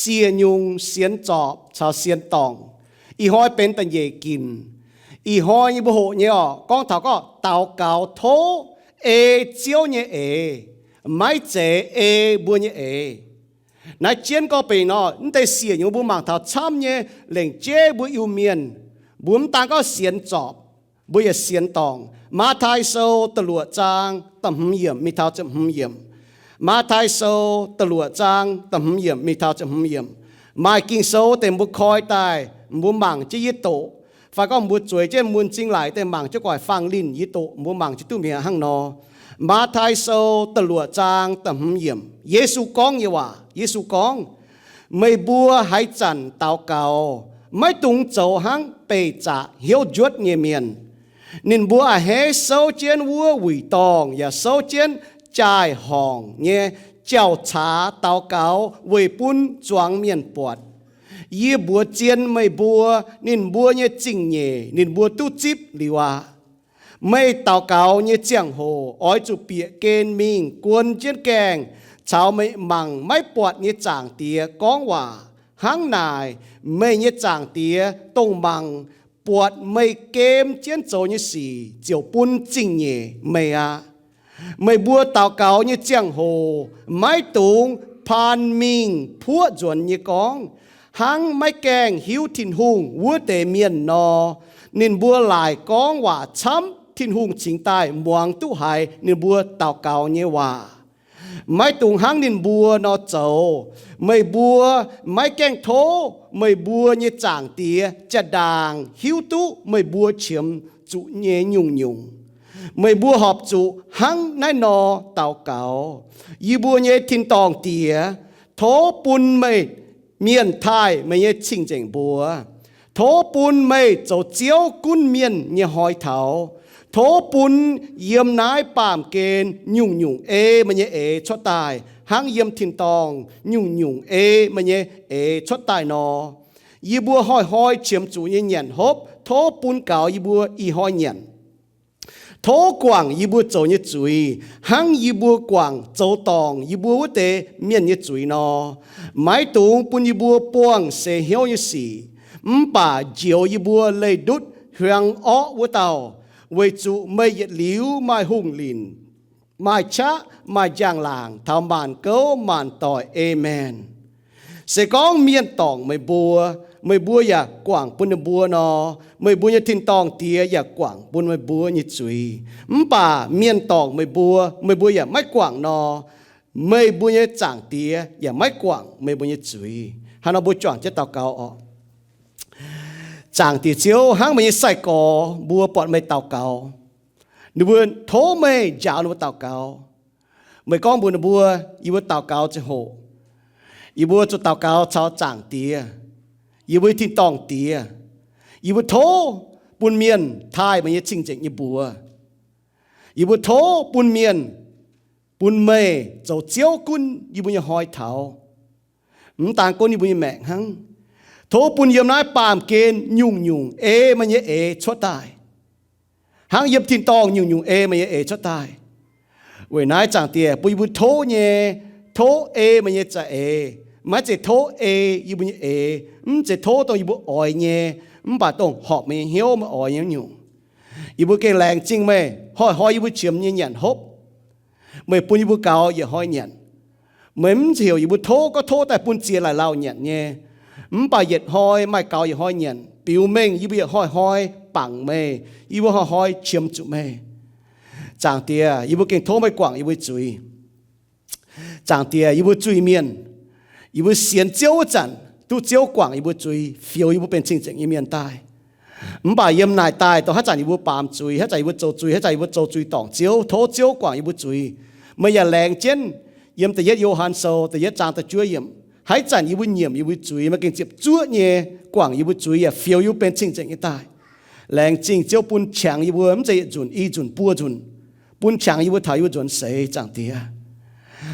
เสียยุงเสียนจอบชาวเสียนตองอีห้อยเป็นตันเยกินอีห้อยบุหเนี่ยกองเถาก็เต่าเก่าโทเอเจียวเนี่ยเอไม่เจเอบัวเนี่ยเอนายเจียนก็ไปเนาะนั่นแต่เสียยุงบุมังเถาช้ำเนี่ยเหล่งเจ้บุอยู่เมียนบุมต่างก็เสียนจอบบุยเสียนตองมาไทยโซตลวดจางตำหเยี่ยมมีเท้าจะหเยี่ยมมาไทยโซตลวดจางตำหเยี่ยมมีเท้าจะหเยี่ยมมากินโซเต็มบุคอยตายบุมังจะยึดโตฝ่ายก็บุจวยเจ้ามุนจริงหลายแต่มังจะก่อยฟังลิ้นยึดโตบุมังจะตุ้มเมียหั่งนอมาไทยโซตลวดจางตำหเยี่ยมเยซูกองเยว่าเยซูกองไม่บัวหายจันเตาเก่าไม่ตุงโจหั่งเปจ่าเหี่ยวจวดเงียเมียนนินบัวเฮโซเจียนวัววิตองอย่าโซเจียนจ่ายห้องเนี่ยเจ้าชาเตาเก่าเวปุ้นจวงเมียนปวดยี่บัวเจียนไม่บัวนินบัวเนี่ยจริงเนี่ยนินบัวตู้จิบหรือว่าไม่เตาเก่าเนี่ยเจียงโหอ้อยจุเปียเกณฑ์มิงกวนเจียนแกงชาวไม่มังไม่ปวดเนี่ยจางเตียก้องว่าหังนายไม่เนี่ยจางเตียตรงมังปวดไม่เกมเจียนโจเนี่ยสีเจียวปุ้นจริงเนี่ยไม่อะไม่บัวเตาเก่าเนี่ยเจียงโหไม่ตุงพานมิงพัวจวนเนี่ยก้องหังไม่แกงหิวทินหุงวัวเตเมียนนอนินบัวหลายก้องว่าช้ำทินหุงชิงใต้มวงตู้หายนินบัวเตาเก่าเนี่ยว่าไม่ตุงหังนินบัวนอโจไม่บัวไม่แกงโถไม่บัวเนี่ยจางเตียจะด่างหิวตู้ไม่บัวเฉียมจุเนี่ยยุงไม่บัวหอบจุหังนายนอเตาเก่ายีบัวเนี่ยทินตองเตียโถปุนไม่เมียนไทยไม่เนี่ยชิงเจงบัวโถปุนไม่โจเจียวกุ้นเมียนเนี่ยหอยเถาโถปุนเยี่ยมนายป่ามเกณฑ์ยุงมันเนี่ยชดตายหังเยี่ยมทินตองยุงมันเนี่ยชดตายนอยีบัวห้อยเฉียมจูเนี่ยเหยียนฮบโถปุนเก่ายีบัวอีห้อยเหยียนโถกวางยีบัวโจเนี่ยจุยหังยีบัวกวางโจตองยีบัววเตเมียนเนี่ยจุยนอไม้ตุงปุนยีบัวปวงเสเหียวเนี่ยสีป่าเจียวยีบัวเลยดุดเฮืองอ้อวัวเตาเวจุไม่หยัดหลิวไม่หุ่งลินไม่ชะไม่จางลางทำบานเก้ามานต่อยเอเมนเสกองเมียนตองไม่บัวอย่ากว่างปุนบัวนอไม่บัวอย่าทินตองเตียอย่ากว่างปุนไม่บัวอย่าจุยป่าเมียนตองไม่บัวอย่าไม่กว่างนอไม่บัวอย่าจางเตียอย่าไม่กว่างไม่บัวอย่าจุยฮันเอาบัวจ่างจะตอกเกาออกจางตีเจียวหังไม่ใส่กอบัวปอดไม่เตาเกาหนูบัวโถไม่ยาวหนูเตาเกาไม่ก้องบัวอีบัวเตาเกาจะโหอีบัวจะเตาเกาชาวจางเตียอีบัวทิ้งตองเตียอีบัวโถปุ่นเมียนทายไม่จริงจังอีบัวโถปุ่นเมียนปุ่นไม่เจ้าเจียวกุนอีบัวหอยเถาต่างคนอีบัวแม่หังโถปุนเยี่ยมนายปามเกณฑ์ยุงมันเนี่ยชดตายหางเยี่ยมทินตองยุงมันเนี่ยชดตายเวนายจางเตียปุยบุโถเนี่ยโถมันเนี่ยจะมาจะโถยี่บุเนี่ยจะโถตรงยี่บุอ่อยเนี่ยป่าตรงหอบมันเหี้ยวมาอ่อยเนี่ยยุงยี่บุเกแรงจริงไหมห้อยยี่บุเฉียมเนี่ยหยันฮบไม่ปุนยี่บุเก่าอย่าห้อยหยันเหมือนเฉียวยี่บุโถก็โถแต่ปุนเจียหลายเล่าหยันเนี่ยป่าเหยียดห้อยไม่เกาอย่าห้อยเหยียนปิวเม่งยี่บุห้อยปังเมย์ยี่บุห้อยเฉียมจุเมย์จางเตียยี่บุเก่งโทไม่กว่างยี่บุจุยจางเตียยี่บุจุยเมียนยี่บุเสียนเจียวจันตู้เจียวกว่างยี่บุจุยฟิวยี่บุเป็นจริงจังยี่เมียนตายป่าเยี่ยมนายตายต่อให้จันยี่บุปามจุยให้จันยี่บุโจจุยให้จันยี่บุโจจุยต่องเจียวโทเจียวกว่างยี่บุจุยไม่อย่าแรงเจนเยี่ยมแต่เย็ดโยฮันโซแต่เย็ดจางแต่ช่วยเยี่ยมหายใจยี่บุเงียบยี่บุจุยมาเก่งเจ็บจั่วเนี่ยกว่างยี่บุจุยอย่าฟิวยี่เป็นจริงจังยี่ตายแรงจริงเจ้าปุ่นแข็งยี่บุมันจะจุนอีจุนปัวจุนปุ่นแข็งยี่บุถ่ายยี่บุจุนเสยจังเตีย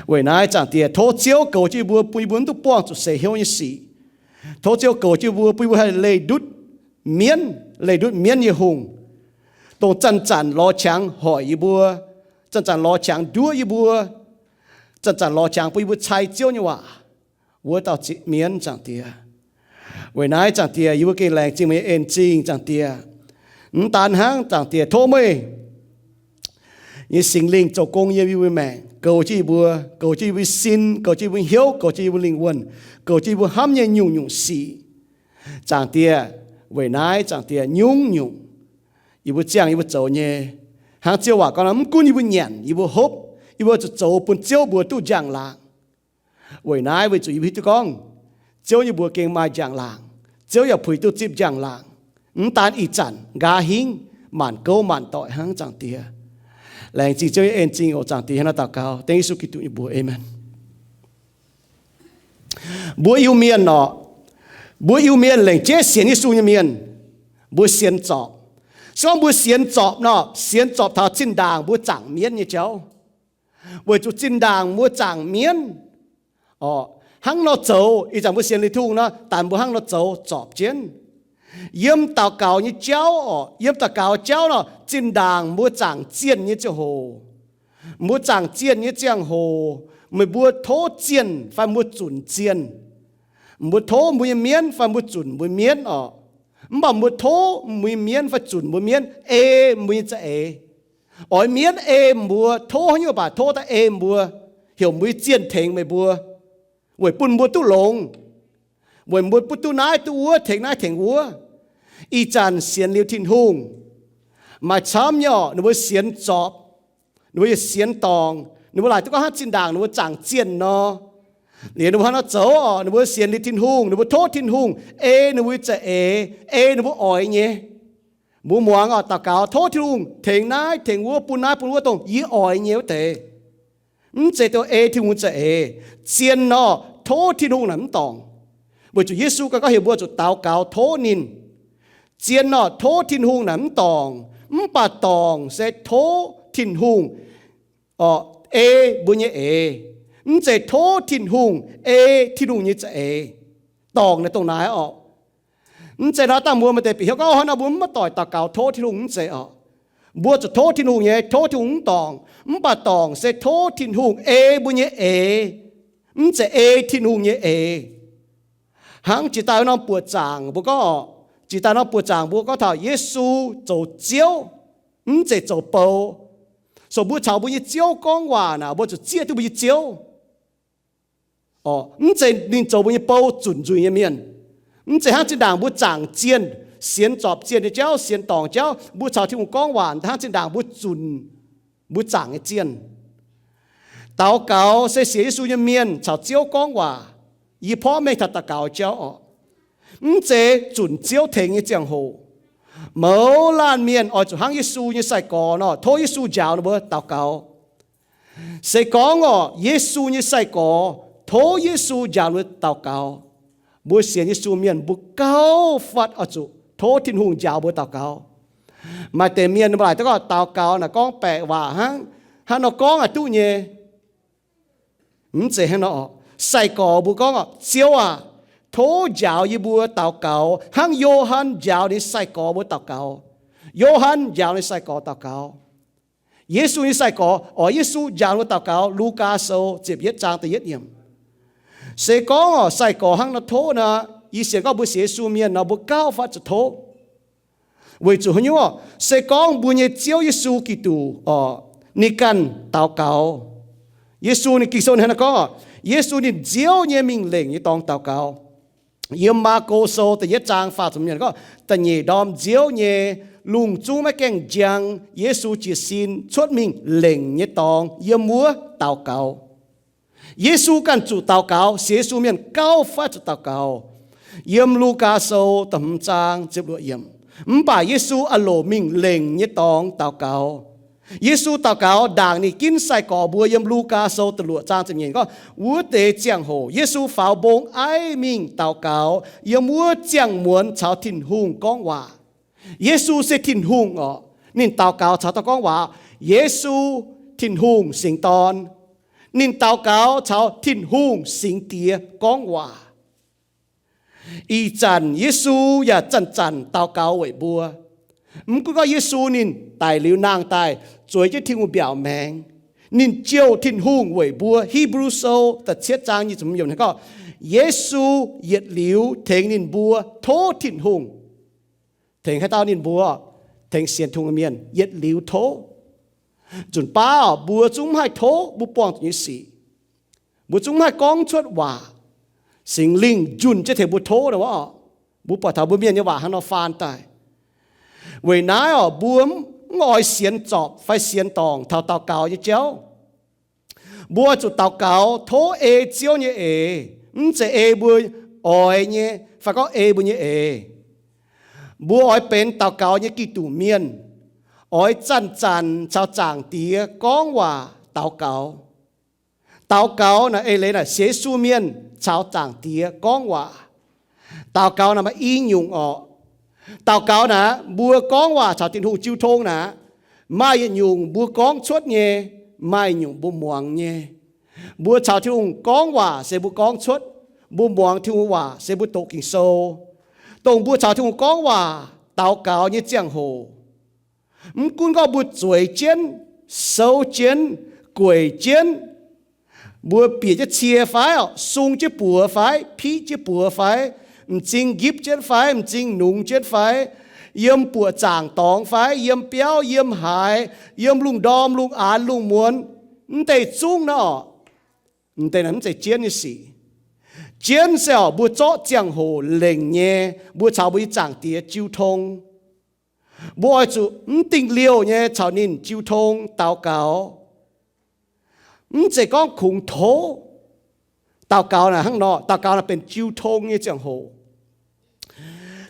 เว้ยนายจังเตียโทเจียวเก่ายี่บุปุ่นยี่บุตุป้องจุเสยเหี่ยวยี่สีโทเจียวเก่ายี่บุปุ่นยี่บุให้เลยดุดเมียนยี่หงตรงจันล้อช้างหอยยี่บุจันล้อช้างดัวยี่บุจันล้อช้างปุ่นยี่บุชายเจียวนี่ว่า我到这面长的，为哪长的有个冷静没安静长的，但行长的拖没，你心灵做工业为命，cầu chỉ bùa cầu chỉ với xin cầu chỉ với hiếu cầu chỉ với linh quân cầu chỉ với ham nhung nhung xì chẳng tia với nái chẳng tia nhung nhung ibu chàng ibu châu nhé hàng chiều quả con nắm cún ibu nhện ibu hốp ibu châu bún chiều bùa tu giang làng với nái với chủ ibu tu con chiều ibu bùa keng mai giang làng chiều ibu phơi tu chip giang làng tan ít chăn gà hing màn câu màn tội hàng chẳng tia lành chỉ cho anh chính ở chẳng thì hắn祷告, tên Giêsu Kitô như bùa amen. Bùa yêu miền nọ, bùa yêu miền lành chế xiên Giêsu như miền, bùa xiên chọp, xong bùa xiên chọp nọ, xiên chọp thảo chín đàng bùa chẳng miền như cháu, bùa chú chín đàng bùa chẳng miền, hăng nó châu, ý chẳng bùa xiên lý thu nó, tàn bùa hăng nó châu chọp chiến. Yếm tao cáo như cháu, yếm tao cáo cháu nó chín đàng mua chẳng chiên như cháu hồ, mua chẳng chiên như cháu hồ, mới mua thố chiên phải mua chuẩn chiên, mua thố mua miến phải mua chuẩn mua miến mà mua thố mua miến phải chuẩn mua miến, mua cho ở miến mua thố như bà thố ta mua, hiểu mua chiên thành mới mua, rồi bún mua tu lồng, rồi mua tu nái tu úa thành nái thành úa. Y chăn xiên liêu thiên hùng mà chám nhỏ nó mới xiên chọp nó mới xiên tòng nó mới lại tôi có hát trên đàng nó mới chẳng chiên nó liền nó nó chấu nó mới xiên liêu thiên hùng nó mới thốt thiên hùng nó mới chạy nó mới ỏi nhé mua muang tao cáo thốt thiên hùng thành nái thành úa tòng ý ỏi nhé thế chạy tôi thiên hùng chạy chiên nó thốt thiên hùng nắm tòng bởi Chúa Giêsu có hiểu bùa chủ tao cáo thốt nín chiên nó thố thiên hùng nắm tòng bà tòng sẽ thố thiên hùng bùa nhé sẽ thố thiên hùng như chạy tòng này tòng nái sẽ nó ta mua mà để bị hiểu có nó bùa mất tỏi ta cáo thố thiên hùng sẽ bùa cho thố thiên hùng nhé thố thiên hùng tòng bà tòng sẽ thố thiên hùng bùa nhé sẽ thiên hùng nhé hãng chỉ tao nó bùa chàng bùa có chỉ ta nó bùa chàng bùa có thảo Giêsu走教sẽ走包所以不朝不一教讲话呢不就接都不一教sẽ nên走不一包准准一面sẽ hang trên đàng bùa chàng chiên xiên chọp chiên để giáo xiên tòng giáo bùa chào thiên講話hang trên đàng bùa chuẩn bùa chàng cái chiên祷告sẽ寫Giêsu一面朝教講話以พ่อแม่thật祷告教這準招停嘅將號，冇爛面我就行耶穌嘅細個咯，拖耶穌教咯噃禱告。誰講耶穌嘅細個拖耶穌教咯禱告，冇寫耶穌面不高發就拖天空教噃禱告，màแต่面บ่來得個禱告嗱講白話嚇nó講ตู้嘢，這係nó細個冇講招thố giáo như bùa祷cáo, hang Gioan giáo đi sai có bùa祷cáo, Gioan giáo đi sai có祷cáo, Giêsu đi sai có, Giêsu giáo bùa祷cáo, Luca số tiếp yết trang từ yết điểm, sẽ có sai có hang nó thố na, ý sẽ có bùa Giêsu miền nó bùa cao phát cho thố, vì chủ như sẽ có bùa nhẹ chiếu Giêsu Kitô, ni cần祷cáo, Giêsu ni Kitô này nó có, Giêsu ni chiếu nhẹ mình lệnh như tòng祷cáo. Yếm ma cô sô từ yết trang phát trong nhận có tận nhị đom diếu nhẹ lùng chú mấy keng giang Giêsu chỉ xin xuất mình lệnh nhẹ tòng yếm múa祷cáo Giêsu cần chủ祷cáo Giêsu miền cao phát chủ祷cáo yếm Luca sô tầm trang tiếp lụa yếm bà Giêsu alo mình lệnh nhẹ tòng祷cáo Giêsu祷cáo đảng này kinh sai có bùa yếm Luca sâu từ lụa trang trong nhìn có vũ tế giang hồ Giêsu pháo bông ai mình祷cáo yếm múa giang muốn chào thìn hùng con hòa Giêsu sẽ thìn hùng nên祷cáo chào tao con hòa Giêsu thìn hùng sinh tòn nên祷cáo chào thìn hùng sinh tía con hòa y chăn Giêsu ya chăn chăn祷cáo với bùa cũng có Giêsu nên tài liệu nàng tài rồi cho thiên biểu mèn nên chiêu thiên hùng với bùa Hebrew sâu tật thiết trang như chúng nhiều này có Giêsu diệt liu thèn nín bùa thố thìn hùng thènให้เต้าnín bùa thèn xiên thùng miền diệt liu thố chuẩn ba bùa chúng hai thố bùa bong như sĩ bùa chúng hai con chuột hòa sinh linh chuẩn cho thể bùa thố đó vợ bùa bỏ thảo bùa miền như vậy hắn nó phan tại vậy nãy bùa ngồi xiên chọc phải xiên tòng thảo tàu cào như chéo bùa chủ tàu cào thố chiếu như sẽ bùa ỏi như phải có bùa như bùa ỏi bên tàu cào như kỳ tủ miền ỏi chăn chăn chào chàng tía con hòa tàu cào là lấy là xế su miền chào chàng tía con hòa tàu cào là mà y nhung tàu cào là bùa con hòa chào tiền hùng chiêu thôn là mai nhung bùa con chuốt nhé mai nhung bùa muang nhé bùa chào thiên hùng con hòa sẽ bùa con chuốt bùa muang thiên hùng hòa sẽ bùa tổ kinh sâu tổng bùa chào thiên hùng con hòa tàu cào như giang hồ cũng có bùa chuối chiến sâu chiến quẩy chiến bùa bịa cho chia phái sung cho bùa phái phi cho bùa phái chính gíp chết phái chính nung chết phái yếm bùa chàng tòng phái yếm béo yếm hải yếm lung đom lung án lung muốn tây chung nó tây nắm tây chiến như gì chiến sao bùa chó giang hồ lệnh nhé bùa chào bùa chàng tía chiêu thông bùa chủ tình liêu nhé chào nín chiêu thông tao cáo chỉ có khủng thố tao cáo là hăng nọ tao cáo làเป็นchiêu thông như giang hồ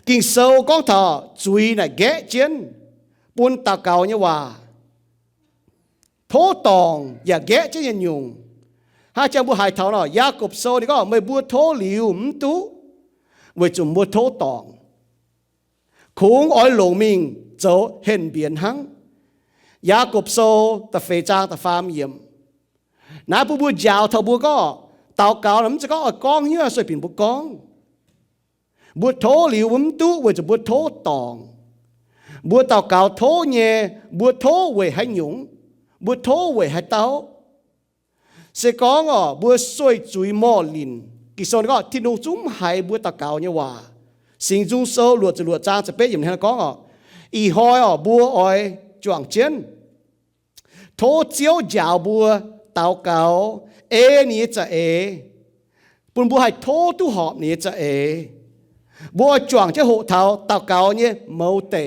kinh sâu con thọ chui là ghé chiến buôn tao cáo như hòa thố tòng và ghé chiến nhân dùng hai cha bùa hai thảo nọ gia cục sâu thì có mấy bùa thố liu tú với chúng bùa thố tòng khủng ỏi lồng mình dấu hình biến hăng gia cục sâu ta phê trang ta phàm yểm nãy bùa giàu thầu bùa có tao cáo lắm chỉ có ở con như là soi biển bùa con bùa thố liu tú với chúng bùa thố tòng bùa tao cáo thố nhẹ bùa thố về hai nhúng bùa thố về hai tao sẽ có bùa soi chui mò lìn kỳ sau đó thiên đông chúng hai bùa tao cáo như hòa sinh dung sâu luậtจะluật trangจะbiết gì hay có y hoi bùa oi choàng chiến thố chiếu giàu bùa tao cáo níจะปุ่นบวให้โทตุหอบนี้จะบัวจ่วงเจ้าหูเท้าเต่าเกาเนี่ยเมาเตะ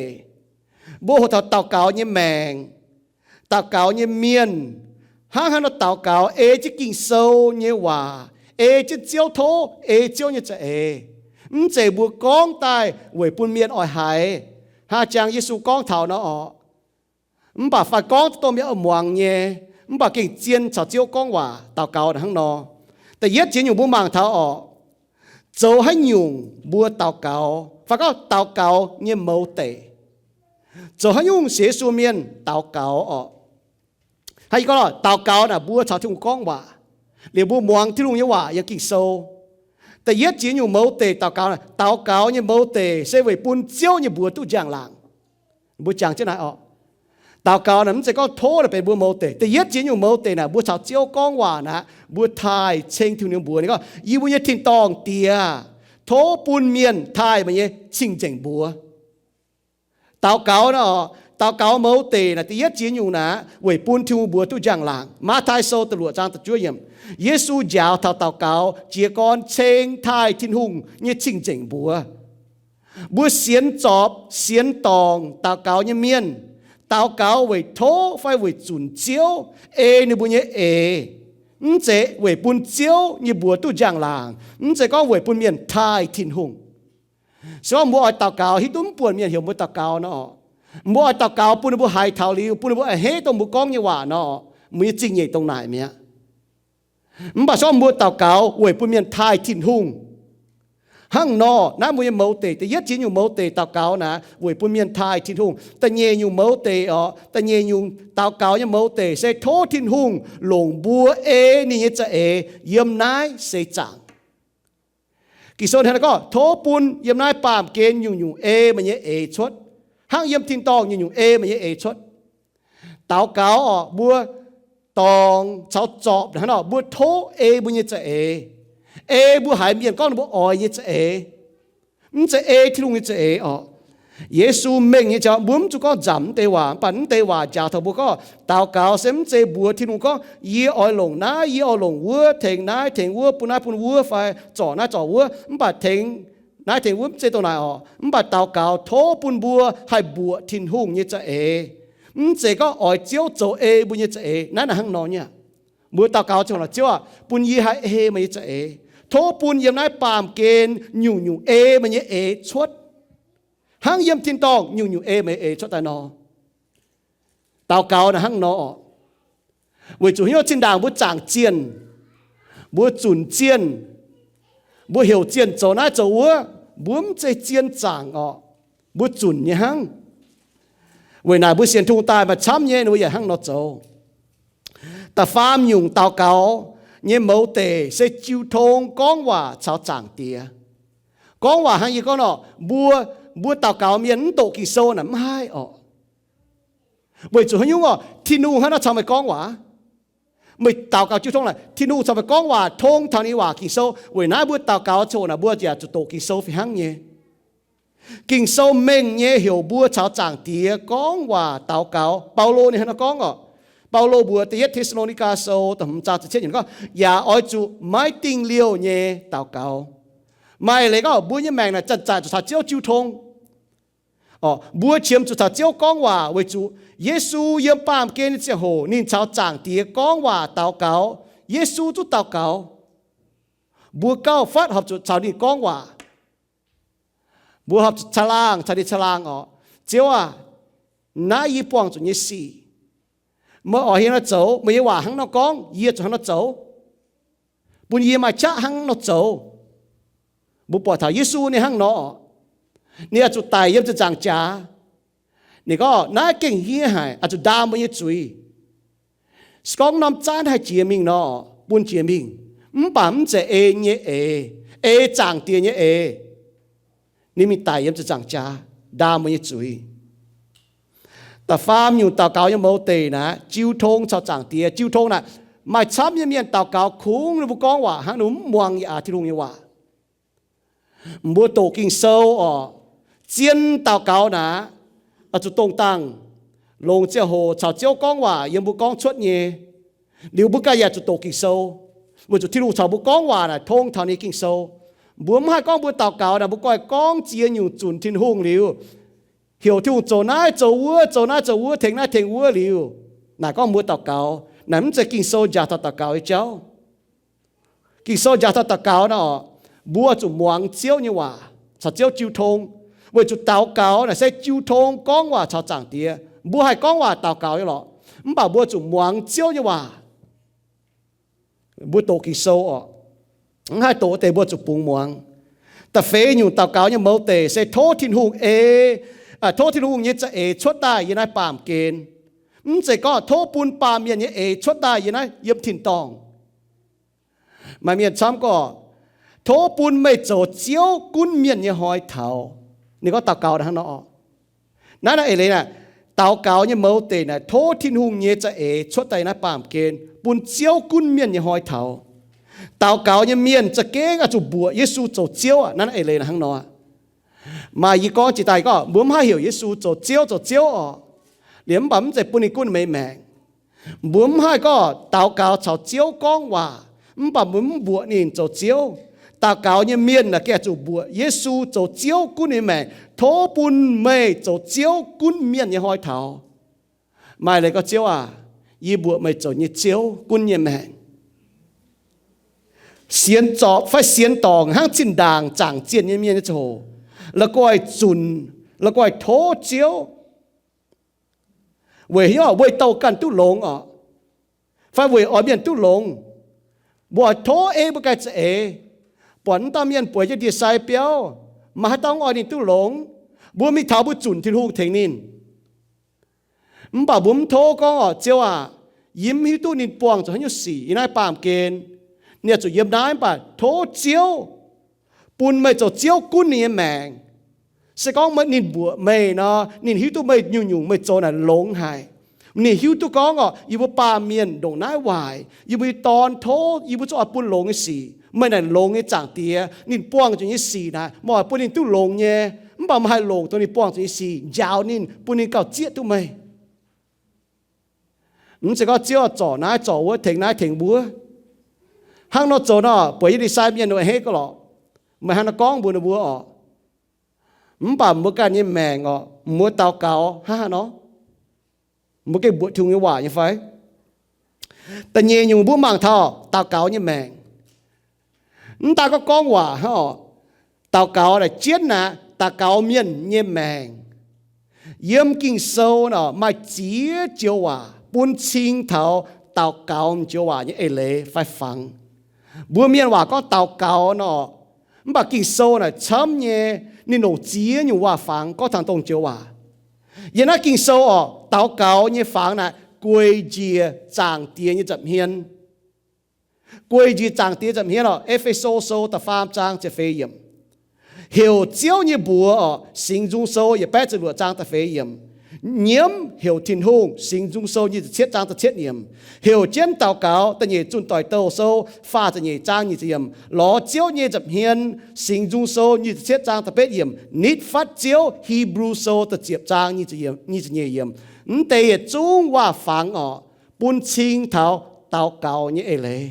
บัวหูเท้าเต่าเกาเนี่ยแมงเต่าเกาเนี่ยเมียนห้างเราเต่าเกาจะกินโซ่เนี่ยว่าจะเจียวโทเจียวเนี่ยจะเจ็บบัวก้องตายเว้ยปุ่นเมียนอ่อยหายหาจางเยซูก้องเท้าเนาะบ่าฝ่ายก้องตัวเมียมวงเนี่ยบ่าเก่งเจียนชาวเจียวก้องว่าเต่าเกาทั้งนอแต่เย็ดเจียนอยู่บัวมังเท้าdấu hay nhung bùa tàu cáo và có tàu cáo như mẫu tệ dấu hay nhung xế xua miên tàu cáo hay có là tàu cáo là bùa chào chung con bà liền bùa muang thi lung như hòa như kinh sâuแต่yết chỉ nhung mẫu tệ tàu cáo như mẫu tệ sẽ về bùn chiếu như bùa tu giang làng bùa giang chứ này tàu cáo là sẽ có thô làเป็นบัวโมเตแต่เย็ดจีนอยู่โมเตนะบัวชาวเจียวก้องว่านะบัวไทยเชิงทุนบัวนี่ก็ยีบัวทิ้งตองเตียโถปูนเมียนไทยมันยังชิงเจงบัวตาวเก่านะตาวเก่าโมเตนะแต่เย็ดจีนอยู่นะเว้ยปูนทิ้งบัวตุจังหลังมาไทยโซตลวดจางตะจุ้ยยมเยซูยาวตาวเก่าเจียกอนเชิงไทยทิ้งหุงยังชิงเจงบัวบัวเสียนจอบเสียนตองตาวเก่ายังเมียนtao cáo về thố phải về chuẩn chiếu như bùn nhé chế về bùn chiếu như bùa tu giang làng chế có về bùn miền Thái thiên hùng sau mua tao cáo hít đúng bùn miền hiểu mua tao cáo nó mua tao cáo bùn bùn hai thảo liu bùn bùn hết tông bùn con như hòa nó mới chính nhảy tông này mía bà sau mua tao cáo về bùn miền Thái thiên hùng hăng nọ na mùi mẫu tềแต่ยัดจีนอยู่mẫu tề tao cáo na với bùn miền Thái thiên hùngแต่nhẹอยู่mẫu tềแต่nhẹอยู่tao cáo như mẫu tề sẽ thố thiên hùng lồng bùaนี่จะyếm nái sẽ chẳng kỳ số này có thố bùn yếm nái pàm kénอยู่mà nhẹ chốt hăng yếm thiên tòngอยู่mà nhẹ chốt tao cáo bùa tòng cháu chọp nọ bùa thố bùn nhẹจะ bữa hải miền con bữa ỏi như thế thì luôn như thế Giêsu mình như cho bướm chú có giảm tê hòa bắn tê hòa chào thầu bữa có tao cáo xem chế bữa thì luôn có ye ỏi lồng ná ye ỏi lồng vua thèn vua pun vua phải trò vua bà thèn nãy thèn vua chếตัวไหนbà tao cáo thố pun bùa hay bùa thiên hùng như thế chế có ỏi chiếu chỗ bùa như thế nãy là hăng nó nhá bùa tao cáo cho là chiếu pun ye hay mà như thế thố pun yếm nãy pàm kên nhủ mà như chuột hăng yếm thiên tòng nhủ mà chuột tai nó tao cáo là hăng nó vì chủ yếu trên đàng bùa chẳng chiên bùa chuẩn chiên bùa hiểu chiên chỗ nãy chỗ vua bướm chơi chiên chẳng bùa chuẩn như hăng vì này bùa xiên thung tai mà chăm nhé nó bây giờ hăng nó chỗ ta phàm nhung tao cáo như mẫu tề sẽ chịu thông con hòa cháu chẳng tía con hòa hăng gì con bùa tao cáo miễn tổ kỳ sâu nằm hai bởi chủ yếu thì nu hắn nó chào mày con hòa mình tao cáo chịu thông là thì nu chào mày con hòa thông thằng đi hòa kỳ sâu bởi nãy bùa tao cáo chỗ là bùa giờ tổ kỳ sâu phải hăng nhé kinh sâu mình nhé hiểu bùa cháu chẳng tía con hòa tao cáo Paulo này hắn nó con Paulo bùa tiết Thessalonica sâu tầm cha chết những có ya oi chủ mai tình liêu nhé tao cáo mai lấy có bùa như mèn là chặt chặt cho chiếu chiếu thông bùa chiếm cho chiếu con hòa với chủ Giêsu yếm pam kên chiếu hồ nên cháu chẳng tía con hòa tao cáo Giêsu chú tao cáo bùa cao phát hợp cho cháu đi con hòa bùa hợp cha lang chiếu nãy y buông cho như xì mà ở hiện nó chấu mà hòa hăng nó con yết cho hăng nó chấu bùn yết mà chắc hăng nó chấu bùa bỏ thảo Giêsu này hăng nó nè chú tài yếm cho chẳng cha nè có nãy kinh hiê hải chú đam bao nhiêu chuối con nằm chán hay chia mình nó bùn chia mình bấm chế nhé chẳng tiền nhé nè mình tài yếm cho chẳng cha đam bao nhiêu chuối ta phàm nhung tao cáo như mẫu tề nè chiêu thông cho chẳng tía chiêu thông nè mà chấm như miền tao cáo khung nó con hòa hắn núm muang ya thì luôn như hòa mua tổ kinh sâu chiên tao cáo nè chú tông tăng lồng chiêu hồ chào chiêu con hòa yếm bu con chuột nhé liu bu cái ya chú tổ kinh sâu mua chú thiên lu chào bu con hòa nè thông thằng này kinh sâu bướm hai con bu tao cáo nè bu coi con chiên nhung chuẩn thiên hùng liu hiểu theo chỗ nãy chỗ vua thèn vua liu nãy con mua tao cáo nãy sẽ kinh sâu giả tao cáo ấy cháu kinh sâu giả tao cáo nó bua chủ muang chiếu như hòa sao chiếu chiêu thông với chủ tao cáo là sẽ chiêu thông con hòa sao chẳng tía bua hai con hòa tao cáo như lọ bảo bua chủ muang chiếu như hòa bua tổ kinh sâu hai tổ tề bua chủ bùng muang ta phê nhung tao cáo như mẫu tề sẽ thốt thiên hùng thô thì luôn như thế chốt tai như này pàm kên sẽ có thô pun pàm như thế chốt tai như này yếm thìn tòng mà miền chăm có thô pun mấy chỗ chiếu cún miền như hỏi thảo này có tao cáo đó nó nãy là ấy nè tao cáo như mẫu tề này thô thiên hùng như thế chốt tai này pàm kên pun chiếu cún miền như hỏi thảo tao cáo như miềnจะเก่งà chủ bùa Giêsu chỗ chiếu à nãy là ấy là hàng nó mà ý con chỉ tài có bướm hai hiểu Giêsu chỗ chiếu liếm bấm sẽ bún cún mấy mẹ bướm hai có tao cáo cháu chiếu con hòa bấm bướm bùa nhìn chỗ chiếu tao cáo như miền là kẻ chủ bùa Giêsu chỗ chiếu cún mấy mẹ thố bún mày chỗ chiếu cún miền như hỏi thảo mai lại có chiếu y bùa mày chỗ như chiếu cún như mẹ xiên chọ phải xiên tòng hang chín đàng chẳng chiên như miền như chỗ là coi chuẩn là coi thố chiếu về hiểu về tàu cần tu lồng phải về ở biển tu lồng bỏ thố bữa cái sẽ bọn ta miền bữa cho đi sai béo mà tao ở đi tu lồng bữa mi tháo bữa chuẩn thì hung thế nín bảo bướm thố có chiếu yếm hi tu nín buông cho hắn như xỉ nãy pàm kên nè chủ yếm nãy bà thố chiếu bún mày cho chiếu cún này mèn sẽ có mấy nín bùa mày nó nín hiu tu mày nhung mày cho là lông hài nín hiu tu có ngọ yêu pa miền đồng nái hoài yêu tòn thô yêu cho bún lông cái gì ไม่ได้ลงในจางเตียนินป้วงจนยี่สี่นะมอปุ่นนินตู้ลงเนี่ยมันบ่มาให้ลงตัวนี้ป้วงจนยี่สี่ยาวนินปุ่นนินเก่าเจี๊ยตู้ไหมมันจะก็เจี๊ยจ่อน้าจ่อวัวเถงน้าเถงบัวห้างนอจ่อเนาะป่วยยี่ดีไซน์เมียนหน่วยเฮก็หรอไม่ห้างนก้องบัวบัวอ๋อมันป่ามัวการยี่แมงอ๋อมัวเตาเก่าฮ่าเนาะมัวเก็บบัวทุ่งยี่หว่ายี่ไฟแต่เยี่ยอยู่บัวมังท่อเตาเก่ายี่แมงta có con quả hả tao cáo là chết nè ta cáo miên nhiêm mèng yếm kinh sâu nọ mà chỉ chiếu quả buôn chính thảo tao cáo chiếu quả như lệ phải phẳng bữa miên quả có tao cáo nọ mà kinh sâu nè chấm nhẹ nên nổ chỉ như quả phẳng có thằng tông chiếu quả yên nó kinh sâu tao cáo như phẳng nè quay chia chẳng tiền như chậm hiên quay gì chẳng tiếc chậm hiền ở Ephesos tập phàm trang chế phê yểm hiểu chiếu như bùa sinh dung sâu也bắt chước trang tập phê yểm nhiễm hiểu thiên hùng sinh dung sâu như chết trang tập chết nhiễm hiểu chiến tàu cáo ta nhị chun tỏi tàu sâu pha ta nhị trang như yểm ló chiếu như chậm hiền sinh dung sâu như chết trang tập bết yểm nít phát chiếu Hebrew sâu ta chiếp trang như yểm như yểm tây trung hoa phẳng ở buôn chính thảo tàu cáo như lệ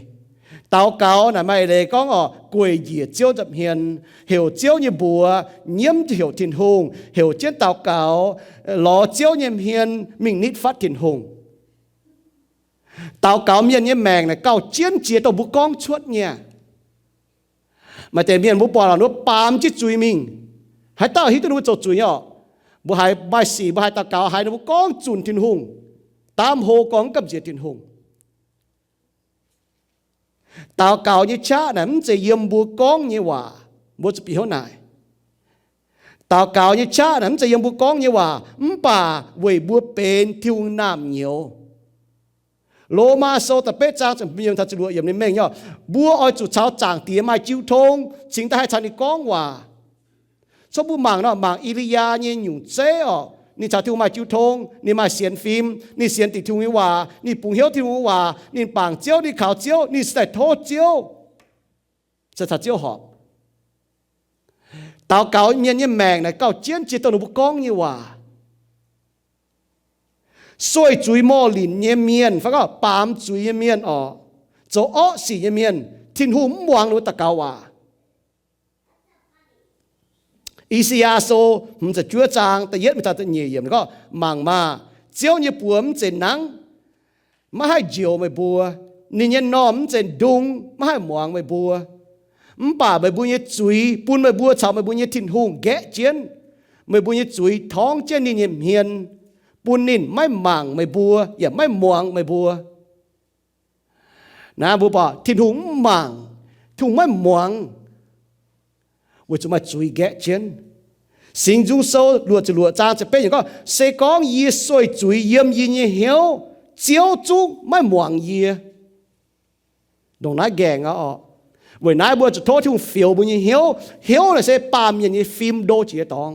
tao cáo là mày để có ngọ quỳ gì chiếu chậm hiền hiểu chiếu như bùa nhiễm hiểu thiên hùng hiểu chiến tao cáo lò chiếu nhiễm hiền mình nít phát thiên hùng tao cáo miền như mèng này cao chiến chia tao bút con chuột nha màแต่miền bút bỏ là nó bám chết chui mình hay tao hít tao nó chui nhở bút hai bài sĩ bút hai tao cáo hai nó bút con chun thiên hùng tam hồ con cầm diệt thiên hùng tao cáo như cha này mình sẽ yếm bùa con như hòa bùa sẽ bị hỗn này tao cáo như cha này mình sẽ yếm bùa con như hòa mình bà về bùa bền thiêu nam nhiều lô ma sâu tập bết trang chẳng biết thật sự yếm nên mình nhở bùa oi chủ cháu chẳng tiếng mai chiêu thông chính ta hay chẳng đi con hòa số bùa mảng nó mảng Ilya như nhung chế ởนี่ชาวทุ่งมาจิ้วทงนี่มาเสียนฟิล์มนี่เสียนติดทุ่งวิวานี่ปุ่งเหี้ยวที่วิวานี่ปางเจียวนี่ขาวเจียวนี่ใส่โทษเจียวจะถัดเจียวหอบตาวเก่าเมียนยี่แมงนะเก่าเจียนจีตัวหนูบุกองยี่ว่าสวยจุยหม้อหลินเยี่ยเมียนฟังก็ปามจุยเยี่ยเมียนอ๋อโจอ้อสีเยี่ยเมียนทิ้นหูมวางหนูตะเกาว่าอีสยาโซมันจะชั่วจางแต่เย็ดมันจะเหนียมก็มังมาเจียวเนี่ยปัวมันจะนังไม่ให้เจียวไม่บัวนี่เนี่ยนอมมันจะดุงไม่ให้หมวงไม่บัวมันป่าไม่บัวเนี่ยจุยปูนไม่บัวชาวไม่บัวเนี่ยทิ้นหงแกะเจียนไม่บัวเนี่ยจุยท้องเจียนนี่เนี่ยเฮียนปูนนินไม่มังไม่บัวอย่าไม่หมวงไม่บัวนะบัวป่าทิ้นหงมังทุ่งไม่หมวงว่าจะมาจุยแกะเช่นสิ่งจุงโซ่หลวดจะหลวดจางจะเป็นอย่างก็เสกองยีสวยจุยเยี่ยมยีเนี่ยเหี้ยวเจียวจุงไม่หมวงยีตรงนั้นแกงอ่ะวันนั้นบัวจะโทษที่มันฟิวบุญยีเหี้ยวเลยเสปามอย่างนี้ฟิล์มโดจีตอง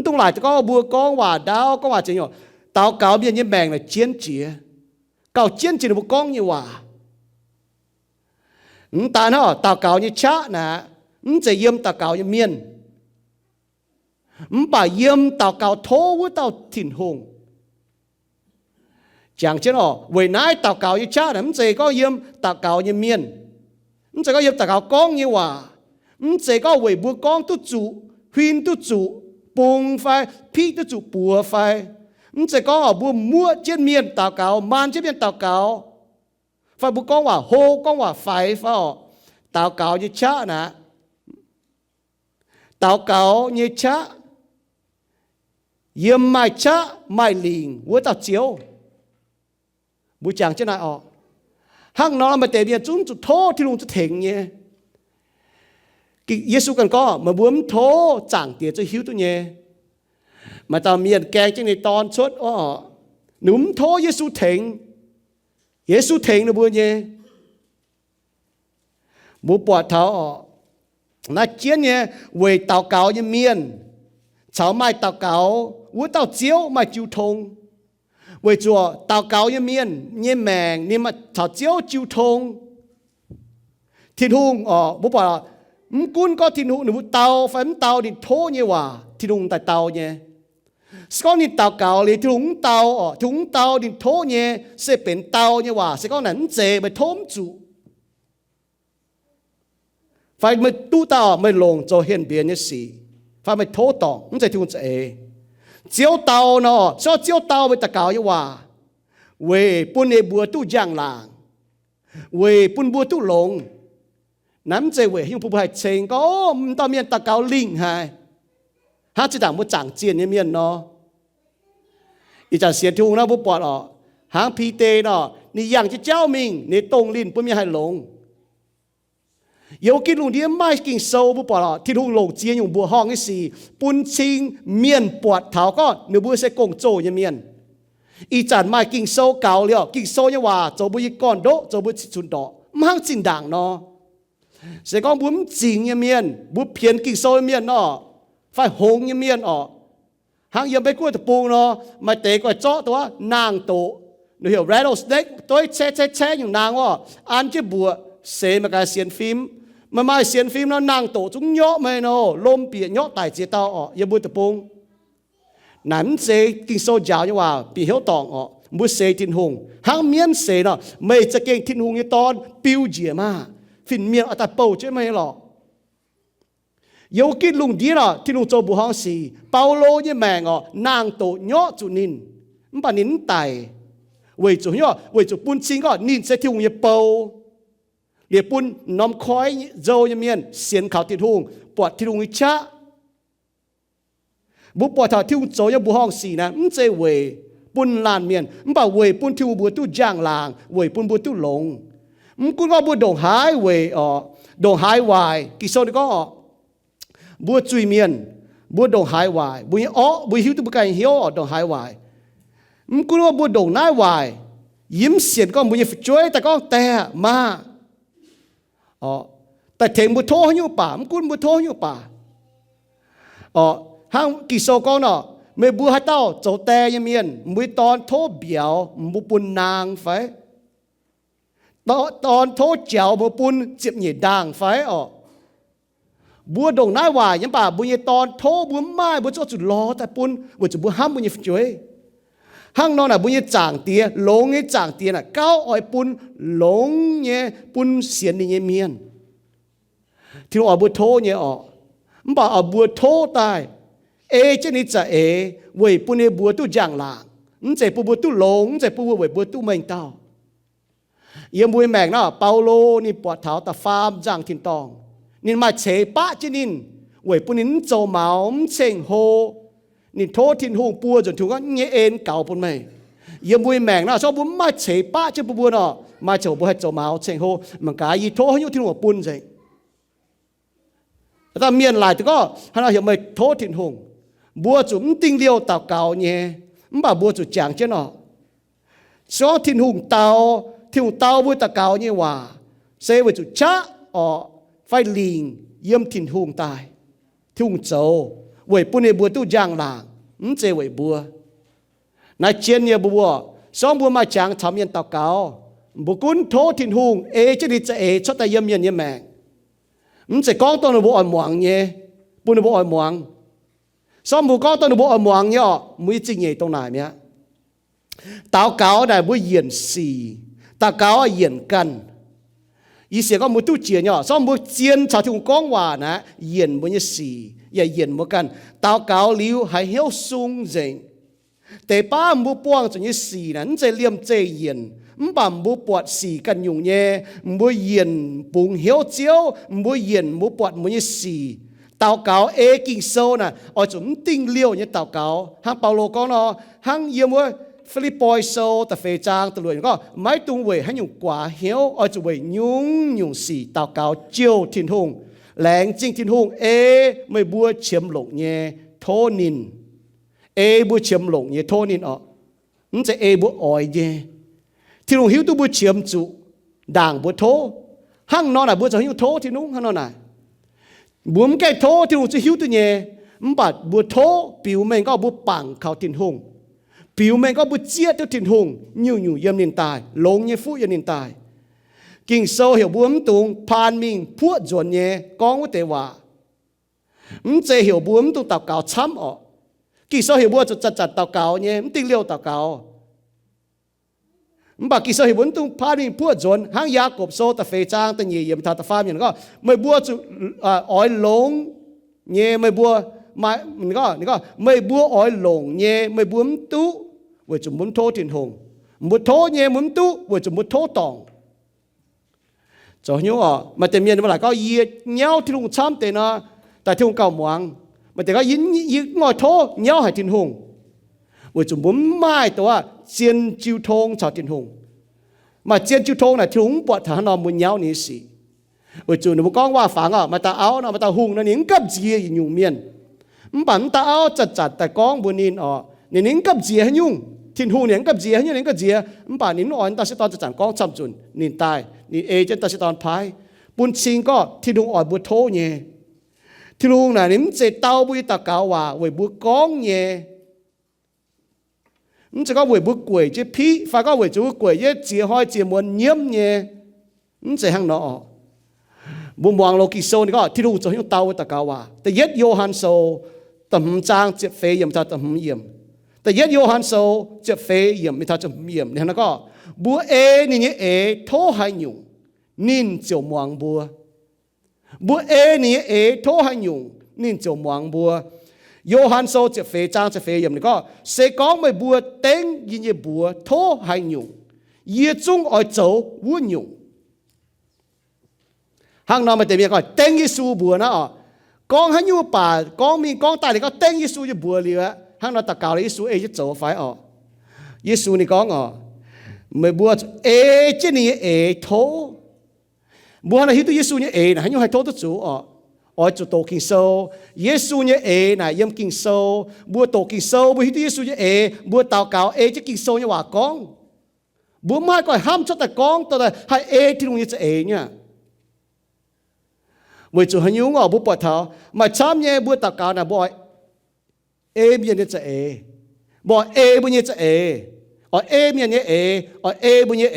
ตรงหลายจะก็บัวกองว่าดาวก็ว่าจะอย่างเตาเก่าเบี้ยยี่แมงเลยเจียนจีเก่าเจียนจีบัวกองยี่ว่าตาเนาะเตาเก่ายี่ชะนะจะเยี่ยมตาเก่าเมียนป่าเยี่ยมตาเก่าโทว่าตาถิ่นหงจังเช่นอ๋อเวนายตาเก่ายี่ชาเนี่ยจะก็เยี่ยมตาเก่าเมียนจะก็เยี่ยมตาเก่ากองยี่ว่าจะก็เวบัวกองตุจุหินตุจุปงไฟพี่ตุจุปัวไฟจะก็บัวมัวเจียนเมียนตาเก่ามันเจียนเมียนตาเก่าไฟบัวกองว่าโฮกองว่าไฟฟ้าตาเก่ายี่ชานะตาวเก่าnhư chá yếm mai chá mai liền với tao chiếu buổi chàng chứ nào ọ hăng nó mà để biệt chúng thô thì luôn chúng thèn nhé Giêsu cần có mà buông thô chẳng tiệt cho hiếu tôi nhé mà tao miền kẹt trên này toàn suốt ọ núm thô Giêsu thèn nó buông nhé bố bỏ tháo ọ nó chiến nhé về tàu cáo như miền cháu mai tàu cáo với tàu chiếu mai chiêu thông về chùa tàu cáo như miền như mèng nhưng mà cháu chiếu chiêu thông thiên hùng bố bảo cũng có thiên hùng nếu tàu phải tàu thì thô như hòa thiên hùng tại tàu nhé có những tàu cào thì thiên hùng tàu thì thô nhé sẽเป็นtàu như hòa sẽ có nắn dễ bởi thôm chủ phải mới tu tàu mới lồng cho hiện biến như gì phải mới thô tòng không thể thiên hùng dễ chiếu tàu nó cho chiếu tàu với tàu cào như hòa về bún nề bùa tu giang làng về bún bùa tu lồng nắmใจvề nhưng phụ hai chênh có tao miền tàu cào linh hay hát chỉ đảng một chẳng chiến như miền nóอีจันเสียทุ่งนะบุปผาหางพีเตเนาะนี่อย่างจะเจ้ามิงนี่ตรงลิ้นปุ่มยังให้ลงเดี๋ยวกินลุงเดียไม่กินโซ่บุปผาที่ทุ่งลงเจียอยู่บัวห้องที่สี่ปุ่นชิงเมียนปวดเท้าก็เนื้อบัวใส่กงโจยเมียนอีจันไม่กินโซ่เก่าเลยกินโซ่ยังว่าโจบุยก้อนโดโจบุยชุนดอกมั่งจินด่างเนาะเสียก้อนบุ้มจริงเมียนบุ้มเพียนกินโซ่เมียนเนาะไฟหงเมียนออกหางยังไปกู้ตะปูเนาะมาเตะก็เจาะตัวนางโตหนูเห็น rattlesnake ตัวแช่อยู่นางว่าอันจะบัวเสมาการเสียนฟิล์มมาเสียนฟิล์มแล้วนางโตจุงเยาะไม่เนาะลมเปียเยาะไต่เจียเตาออกยังบัวตะปูนั้นเสกินโซยาวยังว่าปีเหี่ยวตองออกบัวเสทินหงหางเมียนเสเนาะไม่จะเก่งทินหงในตอนปิวเจียมาฟินเมียนอัตโปใช่ไหมหรอ有กินลุงดีละที่ลุงโจบุห้องสีเปาโลยี่แมงนางโตย่อจุนินมันปานินไตเวจุย่อเวจุปุ่นชิงก็นินเสที่ลุงยี่เปาเดี๋ยวปุ่นน้ำคอยโจยี่เมียนเสียนข่าวที่ลุงปวดที่ลุงวิชะบุปผาที่ลุงโจยี่บุห้องสีนะมันเจเวปุ่นลานเมียนมันป่าเวปุ่นที่ลุงบัวตู้ย่างลางเวปุ่นบัวตู้หลงมันกูก็บัวดงหายเวดงหายวายกิโซนี่ก็บัวจุยเมียนบัวดงหายวายบัวบัวหิวตุบกันหิวดงหายวายมันกูว่าบัวดงน่ายวายยิ้มเสียนก็บัวช่วยแต่ก็แต่มาแต่เถงบัวโทอยู่ป่ามันกูบัวโทอยู่ป่าห้างกิโซก็เนาะไม่บัวให้เต้าโจแต่ยังเมียนบัวตอนโทเบียวบัวปุ่นนางไฟตอนโทเจียวบัวปุ่นเจ็บเหยียดด่างไฟบัวดงน่าว่ายังป่าบัวตอนโทบัวไม้บัวจุดล้อแต่ปุ่นบัวจุดบัวห้ามบัวช่วยห้างนอนน่ะบัวจางเตียหลงจางเตียน่ะก้าวอ้อยปุ่นหลงเนี่ยปุ่นเสียนนี่เมียนที่เราเอาบัวโทเนี่ยมันป่าเอาบัวโทตายเจนี่จะเว้ยปุ่นบัวตู้จางหลางมันใจบัวตู้หลงใจบัวเว้ยบัวตู้เมงเต้ายังบัวแมงน่ะเปาโลนี่ปวดเท้าแต่ฟาร์มจางทินตองนินมาเฉปะจินินเวยปุ่นินโจเหมาเชงโฮนินโททินหงปัวจนถึงก็เงี้ยเอ็นเก่าปุ่นไม่ยังบุยแมงนะชอบบุญมาเฉปะจะปัวเนาะมาเฉาบุให้โจเหมาเชงโฮมันกายยีโทให้ยุทินหัวปุ่นใจแต่เมียนหลายแต่ก็ให้เราเห็นไม่โททินหงบัวจุ่มติงเดียวเต่าเก่าเนี่ยมันบ่าบัวจุดจางเจ้าเนาะชอบทินหงเต่าทินหงเต่าบัวเต่าเก่าเนี่ยว่าเซไว้จุดชะไฟลิงเยี่ยมถิ่นหุงตายทุ่งโจเวยปุ่นในบัวตู้ย่างลางมันเจเวยบัวนายเจียนเนี่ยบัวซ้อมบัวมาจางทำยันตาเก่าบุกุนโทถิ่นหุงจะดีจะชดแต่เยี่ยมเยี่ยมแมงมันจะก้องตัวในบัวอ่อนหมวงเนี่ยปุ่นในบัวอ่อนหมวงซ้อมบัวก้องตัวในบัวอ่อนหมวงเนี่ยมือจริงใหญ่ตรงไหนเนี่ยตาเก่าได้บัวเยียนสีตาเก่าเยียนกันอีเสียก็มุตุเจียนเนาะซ้อมมุเจียนชาวทุ่งก้องว่านะเย็นมุเนี่ยสีอย่าเย็นมุกันตาวเกาลิวให้เหี้ยวซุงเจงแต่ป้ามุป้วงจนยี่สีนั้นจะเลี่ยมเจเย็นปั๊มมุปวดสีกันยุงเย่มุเย็นปุงเหี้ยวเจียวมุเย็นมุปวดมุเนี่ยสีตาวเกากิงโซน่ะเอาจุ่มติ้งเลี้ยวเนี่ยตาวเกาห้างเปาโลก็เนาะห้างเยี่ยมว่าฟิลิปปอยโซแต่เฟจางตะลุยก็ไม่ตุงเว่ยให้ยุ่งกว่าเหี้ยวเอาจะเว่ยยุ่งสีตาวเกาเจียวทินหงแหลงจริงทินหงไม่บัวเฉียมหลงเย่โทนินบัวเฉียมหลงเย่โทนินมันจะบัวอ่อยเย่ทินหงหิวตัวบัวเฉียมจุด่างบัวโทห้างนอนอ่ะบัวจะหิวโททินหงห้างนอนอ่ะบัวมันแก่โททินหงจะหิวตัวเย่มันบาดบัวโทปิวแมงก็บัวปังเขาทินหงผิวแมงก็บุเจียตัวถิ่นหงยู่เยี่ยมนินตายลงเยี่ยฟูเยี่ยมนินตายกิ kinh sâu hiểu buông tung pan mình phuat chuẩn nhé con có thể hòa chế hiểu buông tung tàu cáo chăm ọ kinh sâu hiểu buông chặt tàu cáo nhé tinh liêu tàu cáo bà kinh sâu hiểu buông tung pan mình phuat chuẩn hang gia cộp sâu ta phê trang ta nhị yếm ta phàm nhỉ có mày bua ói lông nhé mày bua mà mình có mày bua ói lông nhé mày buông tú với chúng muốn thô tiền hùng muốn thô nhé muốn tú với chúng muốn thô tòng cho nhau mà tiền miền mà lại có gì nhau thì hùng chăm tiền nó tại thì hùng cầu muang mà tiền có yến ngồi thô nhau hay tiền hùng với chúng muốn maiตัวchiến chiêu thong cho tiền hùng mà chiến chiêu thong là thì hùng bọt thằng nó muốn nhau ní gì với chúng nó cóว่าฝังmà ta áo nó mà ta hùng nó nín cấp gì nhung miền bản ta áo chặtแต่ก้องบนnín nín cấp gì hay nhung thiên hùng nín cấp gì hay nhung nín cấp gì bản nínอ่อนta sẽตอนจัดก้องจำจุนnínตายนี่เอเจนต์ตัดสินตอนพายปุ่นชิงก็ที่ลุงอ่อยบัวโทเนี่ยที่ลุงน่ะนี่มันจะเต้าบุยตะกาวว่าเวยบัวก้องเนี่ยมันจะก็เวยบัวกล้วยจะพี่ฟ้าก็เวยจูกล้วยเยจีห้อยจีมวนเยี่ยมเนี่ยมันจะหังเนาะบุมวางโลกิโซนี่ก็ที่ลุงจะให้เต้าตะกาวว่าแต่เย็ดโยฮันโซต่ำจางเจ็บเฟยยำตาต่ำเยี่ยมแต่เย็ดโยฮันโซเจ็บเฟยยำไม่ตาจะเยี่ยมเนี่ยนะก็บัวนี่เนี่ยโทให้หยุ่งนินเจียวมวงบัวนี่โทให้หยุ่งนินเจียวมวงบัวโยฮันโซจะเฟจางจะเฟยมนี่ก็เสกองไม่บัวเต็งยินเยบัวโทให้หยุ่งเยี่ยจุงอ้อยโจวุ่นหยุ่งห้างนอนมาเต็มยังก็เต็งยิสูบัวนะกองให้หยุ่งป่ากองมีกองตายนี่ก็เต็งยิสูจะบัวเลยห้างนอนตะกาวเลยยิสูจะโจไฟยิสูนี่กองไม่บัวเจนี่โทบัวน่ะฮิตุเยซูเนี่ยนะให้ยงให้โทตัวจูอ๋อจุดโตกินโซเยซูเนี่ยนะยำกินโซบัวโตกินโซบัวฮิตุเยซูเนี่ยบัวเต่าเก่าจะกินโซเนี่ยว่ากองบัวไม่ก็ห้ามชดแต่กองตัวแต่ให้ที่ลุงจะเนี่ยบัวจุดให้ยงบัวปวดเท้ามาช้ำเนี่ยบัวเต่าเก่านะบัวเมียเนี่ยจะบัวบัวเนี่ยจะเมียเนี่ยบุญเนี่ย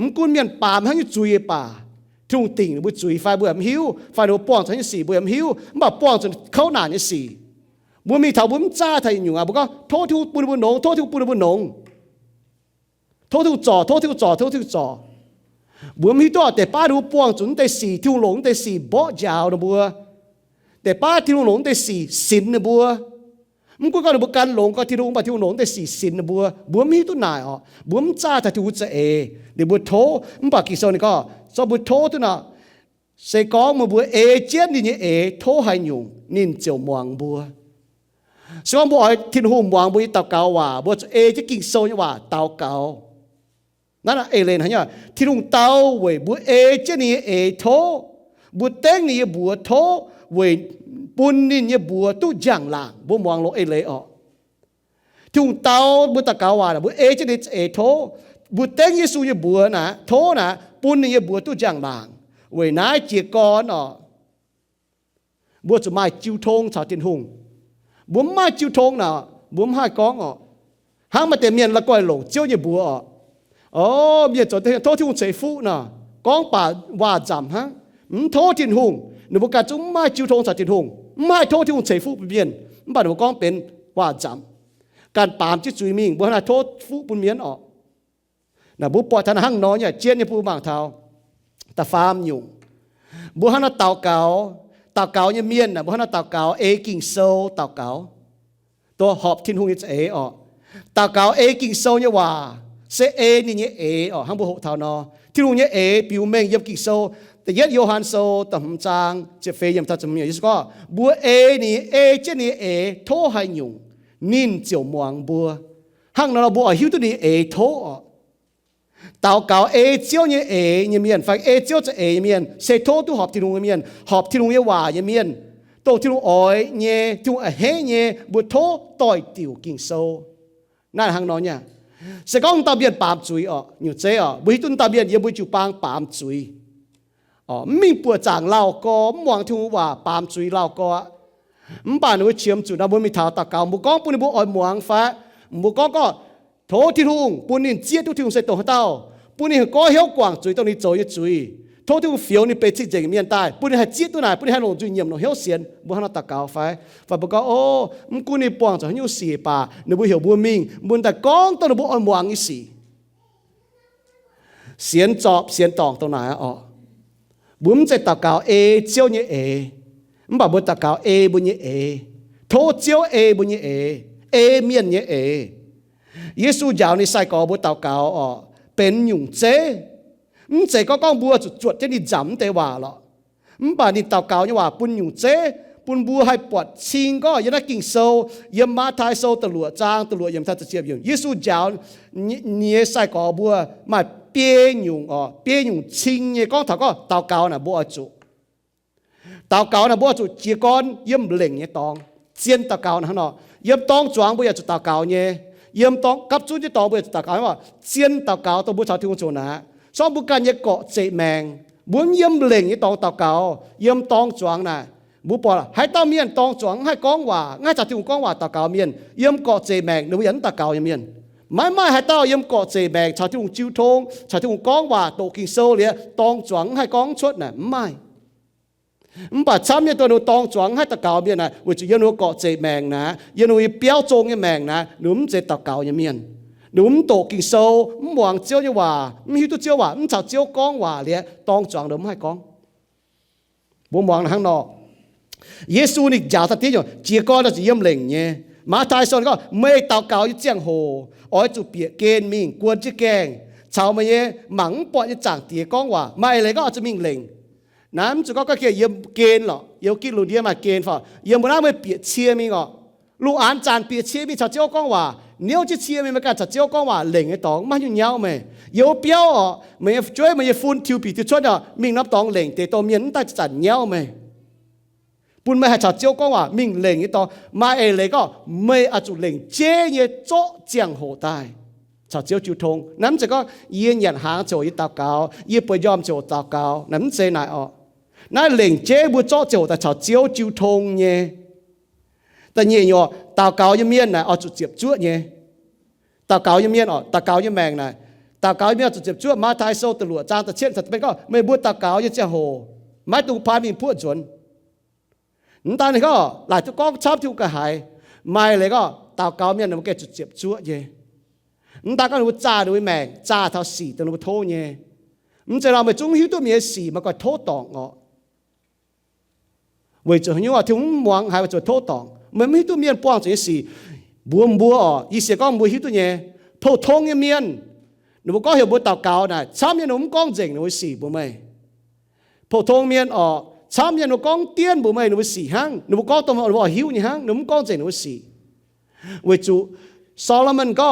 มันกุนเมียนป่ามันให้จุยป่าทุ่งติ่งบุจุยไฟบุญหิวไฟโดป้องจนสี่บุญหิวมันป้องจนเข้าหนาเนี่ยสี่บุญมีเท่าบุญจ้าไทยอยู่บุญก็โทษที่ปุนบุญหนงโทษที่ปุนบุญหนงโทษที่จ่อบุญมีตัวแต่ป้าดูป้องจนแต่สี่ทุ่งหลงแต่สี่บ่ยาวนะบัวแต่ป้าทุ่งหลงแต่สี่สินนะบัวมันก็บุกันหลงก็ที่ลุงไปที่หลงแต่สี่สินบัวมีตัวไหนบัวมันจ้าแต่ที่อุจเเดี๋ยวบัวโทมันบอกกี่โซนี่ก็สบัวโทตัวน่ะเสกองมาบัวเจี๊ยบนี่โทให้หยุ่งนินเจียวมวงบัวส่วนบัวที่หุ่มมวงบัวเต่าเก่าว่าบัวจะกินโซนี่ว่าเต่าเก่านั่นน่ะเลยนะเนี่ยที่ลุงเต่าเว้ยบัวเจี๊ยบนี่โทบัวเต้งนี่บัวโทเว้ยปุ่นนี่เนี่ยบัวตู้ย่างหลังบัวมองลงเลยทุ่งเตาบัวตะกาวว่าบัวจะได้โทบัวเต็งเยซูเนี่ยบัวนะโทนะปุ่นนี่เนี่ยบัวตู้ย่างหลังเว้ยนายเจียกอนบัวจะมาจิ้วทงชาวเตียนหงบัวมาจิ้วทงน่ะบัวมาก้องห้างมาแต่เมียนละก้อยหลงเจียวเนี่ยบัวเมียจดโทที่หงเสฟูน่ะก้องป่าว่าจำฮะโทเตียนหงหนูบอกการจุ่มไม่จิ้วทงชาวเตียนหงไม่โทษที่คุณเสฟูเปลี่ยนมันบอกว่าก้องเป็นว่าจำการปามที่จุยมิงบุหนาโทษฟูปุ่นเมียนนะบุปผาทนหังน้อยเนี่ยเจียนเนี่ยผู้บางเท้าแต่ฟาร์มอยู่บุหนาเต่าเก่าเนี่ยเมียนนะบุหนาเต่าเก่ากิ่งโซเต่าเก่าตัวหอบทิ้นหงเนี่ยเต่าเก่ากิ่งโซเนี่ยว่าเซนี่เนี่ยหังบุหเท้านอที่หงเนี่ยปิวเมงยำกิ่งโซแต่ยัดโยฮันโซต่ำจางเจฟเฟยมทัดจมูกยิ่งก็บัวนี่เจนี่โทให้หยุ่งนินเจียวมวงบัวห้างเราบัวหิวตัวนี้โทเต่าเก่าเจียวเนี่ยเนี่ยเมียนไฟเจียวจะเมียนเซโทตัวหอบที่ลุงเมียนหอบที่ลุงเนี่ยว่าเนี่ยเมียนโตที่ลุงอ้อยเนี่ยที่ลุงเฮเนี่ยบัวโทต่อยติวกิ่งโซนั่นห้างน้อยเนี่ยเสกองตาเบียนปามจุยอยู่เจ้บุยตุนตาเบียนยังบุยจูปางปามจุยมีปวดจางเล่าก็มองที่ว่าปามจุยเล่าก็ป่านว่าเชื่อมจุดนะบุมีเท้าตะเกาบุกองปุ่นบุอ่อยมวงฟ้าบุกองก็โถที่ลุงปุ่นนินเจี๊ยทุกที่ลุงใส่ตัวเต้า bún này có hiếu quảng chuối tao đi chơi như chuối thôi thì phiếu này bị chết dành miền tai bún này hay chết tôi này bún này hay lồng chuối nhiệm nó hiếu xiên bún nó tạc cao phải và bữa có ô bún này quảng cho nhiều xì bà nếu bún hiểu bún mình bún ta con tao nó bún ăn muang như xì xiên chọp xiên tòng tao này bún sẽ tạc cao chiếu như bà bún tạc cao bún như thôi chiếu bún như miền như Giêsu giáo này sai có bún tạc caoเป็นหยุ่งเจ้เจ้ก็บัวจุดๆจะนี่จำแต่ว่าหรอป่านี่เต่าเก่าเนี่ยว่าปุ่นหยุ่งเจ้ปุ่นบัวให้ปวดชิงก็ยังได้กิ่งโซยมมาทายโซตลัวจางตลัวยมทัดจะเจียบอยู่ยิสุจ้าเนี่ยใส่กอบัวมาเปี้ยหยุ่งเปี้ยหยุ่งชิงเนี่ยก็ถ้าก็เต่าเก่าน่ะบัวจุเต่าเก่าน่ะบัวจุจีก้อนยมเหล่งเนี่ยตองเจียนเต่าเก่านะเนาะยมตองจวงบัวจุเต่าเก่าเนี่ยยมตองกับจุที่ตองบัวจุเต่าเก่าว่าเจียนเต่าเก่าตัวบัวชาวที่คงโจนะสองบุกันเนี่ยเกาะเจแมงบุญเยี่ยมเหล่งยี่ตองเต่าเก่าเยี่ยมตองจวงน่ะบุปผาให้เต้าเมียนตองจวงให้ก้องว่าง่ายจากที่ก้องว่าเต่าเก่าเมียนเยี่ยมเกาะเจแมงหรือยันเต่าเก่าเมียนไม่ให้เต้าเยี่ยมเกาะเจแมงชาวที่จิ้วทงชาวที่ก้องว่าโตกินโซเลยตองจวงให้ก้องชดน่ะไม่ป่าช้ำเนี่ยตัวหนูตองจวงให้เต่าเก่าเมียนน่ะวิจิยันหนูเกาะเจแมงนะยันหนูเปี้ยวจงยี่แมงนะหนุ่มเจเต่าเก่าเมียนหนุ่มโตกินโซมวางเจียวยี่ว่าไม่ฮิตตัวเจียวว่าชาวเจียวก้องว่าเลยตองจวงหนุ่มให้ก้องบุ้มวางข้างนอกเยซูนี่ยาวสักทีอยู่เจียก้อนเราจะเยี่ยมเหล่งเนี่ยมาทายส่วนก็ไม่เต่าเก่ายี่เจียงโหอ้อยจุเปียเกณฑ์มิงกวนจีแกงชาวมาเย่หมังปอดยี่จ่างเตี๋ยก้องว่าไม่อะไรก็อาจจะมิงเหล่งน้ำจุก็เกี่ยเยี่ยมเกณฑ์หรอเยี่ยมกินหลุดเยี่ยมมาเกณฑ์ฝ่าเยี่ยมบนนั้นไม่เปียเชียมิงอ่ะลูกอ่านจานเปียเชียมิชาวเจียวก้องว่าnếu chỉ chia mình cả chặt chiếu con hòa lệnh cái tòng mà như nhau mày yếu béo mày chơi mày phun thiêu bị thiêu chốt đó mình nắp tòng lệnh để tòng miếng ta chặt nhau mày bún mày hay chặt chiếu con hòa mình lệnh cái tòng mà ấy lấy có mày à chủ lệnh chế như chỗ giang hồ tai chặt chiếu chịu thông nắm chỉ có yên nhận hàng chỗ ít tao cao yên bồi yom chỗ tao cao nắm chế này nãy lệnh chế bùa chỗ chỗ ta chặt chiếu chịu thông nhéแต่เนี่ยโยตาเกายี่เมียนนะเอาจุดเจ็บชั่วเนี่ยตาเกายี่เมียนตาเกายี่แมงนะตาเกายี่เมียนจุดเจ็บชั่วมาทายโซตลัวจางตะเช่นสัตว์เป็นก็ไม่บูตาเกายี่เจ้าโหไม่ตูพามีพูดจนนั่นตาเนี่ยก็หลายทุกกองชอบทุกกระหายไม่เลยก็ตาเกาเมียนมันแกจุดเจ็บชั่วเนี่ยนั่นตาก็รู้จ่าดูแมงจ่าเท่าสีแต่รู้โทษเนี่ยมันจะเราไม่จุ้งหิวตัวเมียสีมันก็โทษตองเว้ยจะเห็นว่าถึงมองหายไปจะโทษตองมันไม่ตัวเมียนป้องจะสิบัวอีเสียก็บัวหิตัวเนี่ยโทษทงเมียนหนูก็เห็นบัวตาเก่าน่ะช้ำเนี่ยหนูก้องเจ๋งหนูสิบัวไม่โทษทงเมียนช้ำเนี่ยหนูก้องเตี้ยนบัวไม่หนูสิหังหนูก้องตัวหนูหิวเนี่ยหังหนูก้องเจ๋งหนูสิเวจูโซโลมอนก็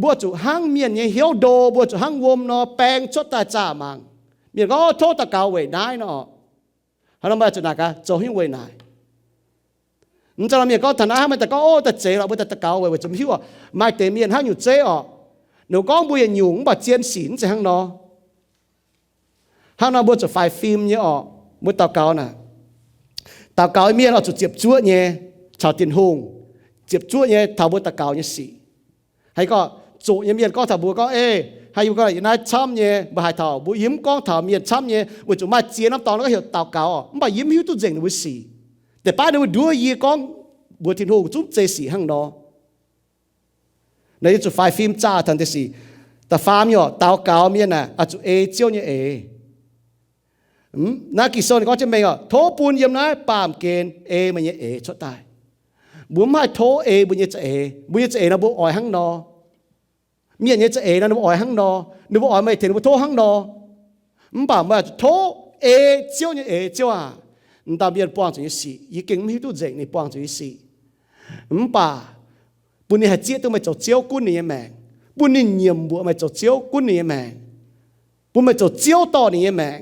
บัวจูหังเมียนเนี่ยหิวโดบัวจูหังวมเนาะแปลงชดตาจ่ามังเมียนก็โทษตาเก่าเวได้เนาะฮัลโหลมาจุดนักอะโจหิวเวไหนนั่นจะเราเมียก็ฐานะมันแต่ก็โอ้แต่เจ๋เราไม่แต่ตะเกาเว้ยจะไม่หิวอ่ะไม่แต่เมียนห้างอยู่เจ๋หนูก้องบุยหยุ่งบ่เจียนศีลจะห้างนอห้างนอบุจะไฟฟิล์มเนี่ยบุตะเกาน่ะตะเกาเมียนจุดเจ็บชั่วเนี่ยชาวตินหงเจ็บชั่วเนี่ยทาวบุตะเกาเนี่ยสีให้ก็จุเนี่ยเมียนก็ทาวบุก็ให้อยู่ก็อย่างนั้นช้ำเนี่ยบ่หายทาวบุยิ้มก้องทาวเมียนช้ำเนี่ยบุจะมาเจียน้ำตองแล้วก็เหี่ยวตะเกาบ่ยิ้มหิวตุ้งเจ๋งหนูสีแต่ป้าดูดูยี่ก้องบัวทินหูจุ๊บเจสีห้างนอในจุดไฟฟิล์มจ้าทันทีสิแต่ฟาร์มอยู่เตาเก่าเมียน่ะอาจุเจียวเนี่ยนักกิโซนก็จะไม่ก็โทปูนเยี่ยมนะปามเกณฑ์มันเนี่ยชดตายบัวไม่โทบัวเนี่ยจะบัวเนี่ยจะนะบัวอ่อยห้างนอเมียเนี่ยจะนะบัวอ่อยห้างนอนึกว่าอ่อยไม่ถึงบัวโทห้างนอป่ามาโทเจียวเนี่ยเจียวตาเบียนป้องจุยสียี่เก่งไม่ตู้เจ๋งนี่ป้องจุยสีป่าปุ่นนี่หาเจี๊ยตัวไม่จดเจียวกุ้นนี่แมงปุ่นนี่เงียบบัวไม่จดเจียวกุ้นนี่แมงปุ่นไม่จดเจียวต่อนี่แมง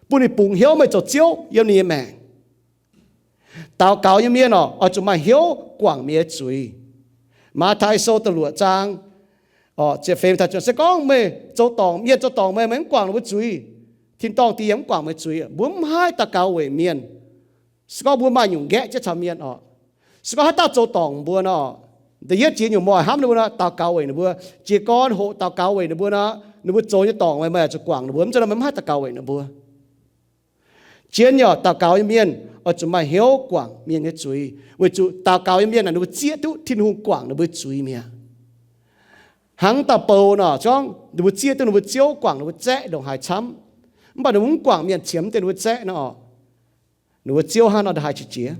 ปุ่นนี่ปุ่งเหี้ยวไม่จดเจียวเยี่ยมนี่แมงตาวเก่ายังเมียนเอาจุมาเหี้ยวกว่างเมียจุยมาไทยโซตลัวจางเจ็บเฟมถ้าจนสก้องไม่โจตองเมียโจตองไม่เหมือนกว่างหรือจุยทิ้งตองตีย้ำกว่างไม่จุยบุ้มให้ตะเกาเวเมียนสก็บัวมาหยุ่งแกะจะทำเมียนสก็ให้ตาโจตองบัวเนาะแต่เยอะจีนอยู่มอยห้ามเลยบัวนะตะเกาเวนะบัวจีก้อนโหตะเกาเวนะบัวนะ nó bữa trôi như tòng mày cho quảng nó bướm cho nó mới hát tao cầu vậy nó bữa chiến nhỏ tao cầu như miền ở chỗ mày hiếu quảng miền cái chuối với chỗ tao cầu như miền là nó bữa chia tu thiên hùng quảng nó bữa chuối miền hắn tao bầu nó trong nó bữa chia tu nó bữa chiếu quảng nó bữa dễ đồng hải chấm mà nó muốn quảng miền chiếm tên nó bữa dễ nó bữa chiếu hắn nó hai chữ chia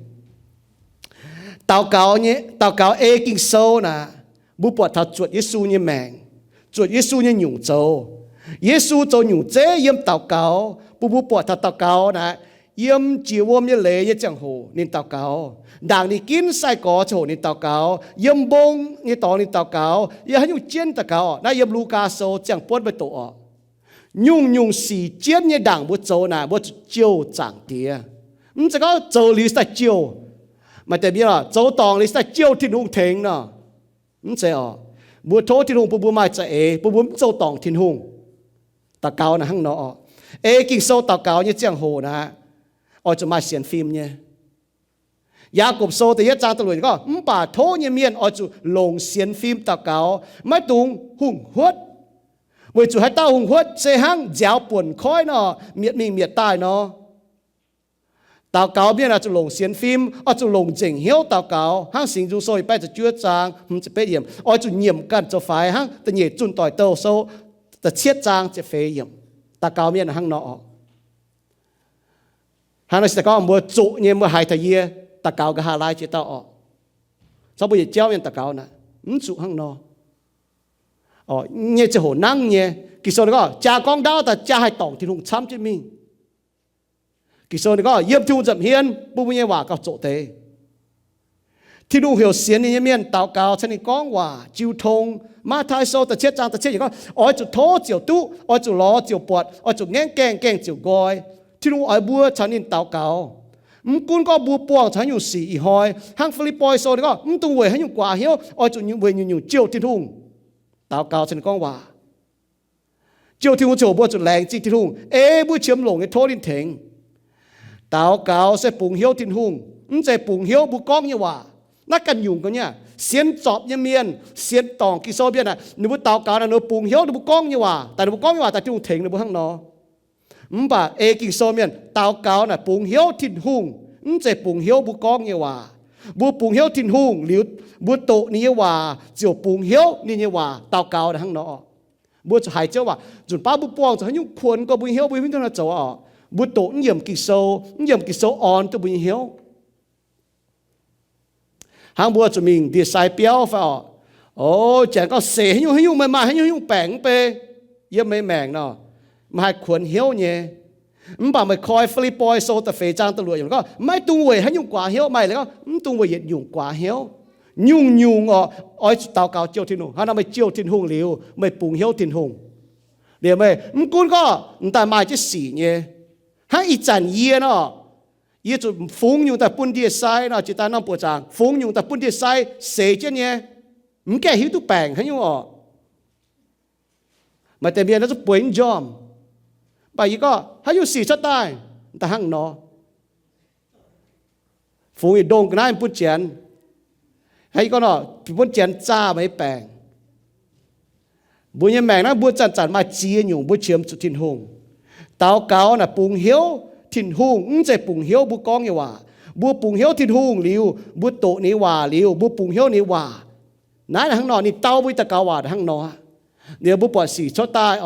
tao cầu ê kinh sâu nè bố bọt thảo chuột Giêsu như mèn chuột Giêsu như nhung châu Giêsu châu nhung chế yếm tao cầu bố bọt thảo tao cầu nè yếm chiều ôm như lệ như chẳng hồ nên tao cầu đảng đi kín sai có chỗ nên tao cầu yếm bông như tao nên tao cầu yếm hay nhung chiến tao cầu na yếm Luca sâu chẳng bớt với tổ nhung xì chiến như đảng bố châu nè bố chiều chẳng tía chỉ có châu lý sai chiều mà tại biết là châu tòng lý sai chiều thiên hùng thèn nè sẽ bữa thố thiên hùng bữa mai sẽ bữa châu tòng thiên hùng tao cao là hăng nọ kinh sâu tao cao như giang hồ nè ở chỗ mai xem phim nhé giá cục sâu thì hết trang tao lùi có bà thố như miền ở chỗ lồng xem phim tao cao mấy tung hùng huất với chỗ hai tao hùng huất sẽ hăng giáo buồn khói nọ miệt mình miệt tai nọ tao cáo biết là chỗ lồng xem phim ở chỗ lồng chỉnh hiếu tao cáo hang sinh dung sôi bây giờ chưa trang không chỉ biết điểm ở chỗ nhiệm cần cho phải hang tự nhiên chun tỏi tàu sâu tự chiết trang chỉ phê điểm tao cáo biết là hang nọ hang nó sẽ có một trụ như một hai thời gian tao cáo cái hà lai chỉ tao sau bây giờ treo lên tao cáo nè trụ hang nọ như chỉ hồ năng như kỳ sau đó có cha con đau ta cha hai tổng thì hùng chăm chứ mình kỳ sau này có yếm thu dậm hiên bố bố nhé hòa cao chỗ tế thì đủ hiểu xiên như miền tàu cao chân này con hòa chiêu thông mà thái sâu ta chết trang ta chết gì có ở chỗ thố chiều tu ở chỗ ló chiều bọt ở chỗ ngén keng chiều gói thì đủ ở bua chân này tàu cao cún có bua buông chân nhiều xì hoi hang Philippines sau này có tung về hay nhiều quả hiếu ở chỗ nhiều về nhiều chiều thiên hùng tàu cao chân này con hòa chiều thiên hùng chỗ bua chỗ làng chi thiên hùng bua chiếm lồng cái thố đến thèn tao cáo sẽ bùng hiếu thiên hùng sẽ bùng hiếu bù con như hòa nó cần dùng cái nhá xiên chọp như miền xiên tòng kỳ sâu biết này nếu bù tao cáo là nếu bùng hiếu nếu bù con như hòa tại nếu bù con như hòa tại thiên hùng thèn nếu bù hăng nó bà kỳ sâu miền tao cáo là bùng hiếu thiên hùng sẽ bùng hiếu bù con như hòa bù bùng hiếu thiên hùng liu bù tổ như hòa chiều bùng hiếu như hòa tao cáo là hăng nó bù cho hai châu hòa chuẩn ba bù buông cho hai nhung khuôn có bù hiếu bù hiếu nó châu bút tổ nhiệm kỳ sâu on tôi bình hiếu hàng bữa cho mình đi sai béo phải chẳng có xế hay nhung mà hay nhung bẻng bê yếm mấy mèng nó mà hai khuẩn hiếu nhé bà mày coi Philippines sâu ta phê trang ta lùi có mấy tung về hay nhung quả hiếu mày lại có tung về hiện dùng quả hiếu nhung ôi tao cao chiêu thiên hùng hay là mày chiêu thiên hùng liều mày bùng hiếu thiên hùng để mày cún có ta mai chứ xỉ nhé hãy ít chẳng yên nó yên cho phúng nhung ta bún địa sai nó chỉ ta năm bộ trang phúng nhung ta bún địa sai xế chứ nhé không kể hiểu tụ bèn hay nhung mà tại vì nó rất bén giòm bà ý có hay nhung xỉ cho tai ta hăng nó phúng thì đông cái này bún chén hay có nó bún chén cha mấy bèn bún như mèn nó bún chăn mà chia nhung bún chiếm cho thiên hùng tao cáo là bùng hiếu thiên hùng sẽ bùng hiếu bù con như hòa bù bùng hiếu thiên hùng liu bù tổ ní hòa liu bù bùng hiếu ní hòa nãy là hăng nọ ní tao với ta cáo hòa là hăng nọ nếu bù bỏ xỉ cho tai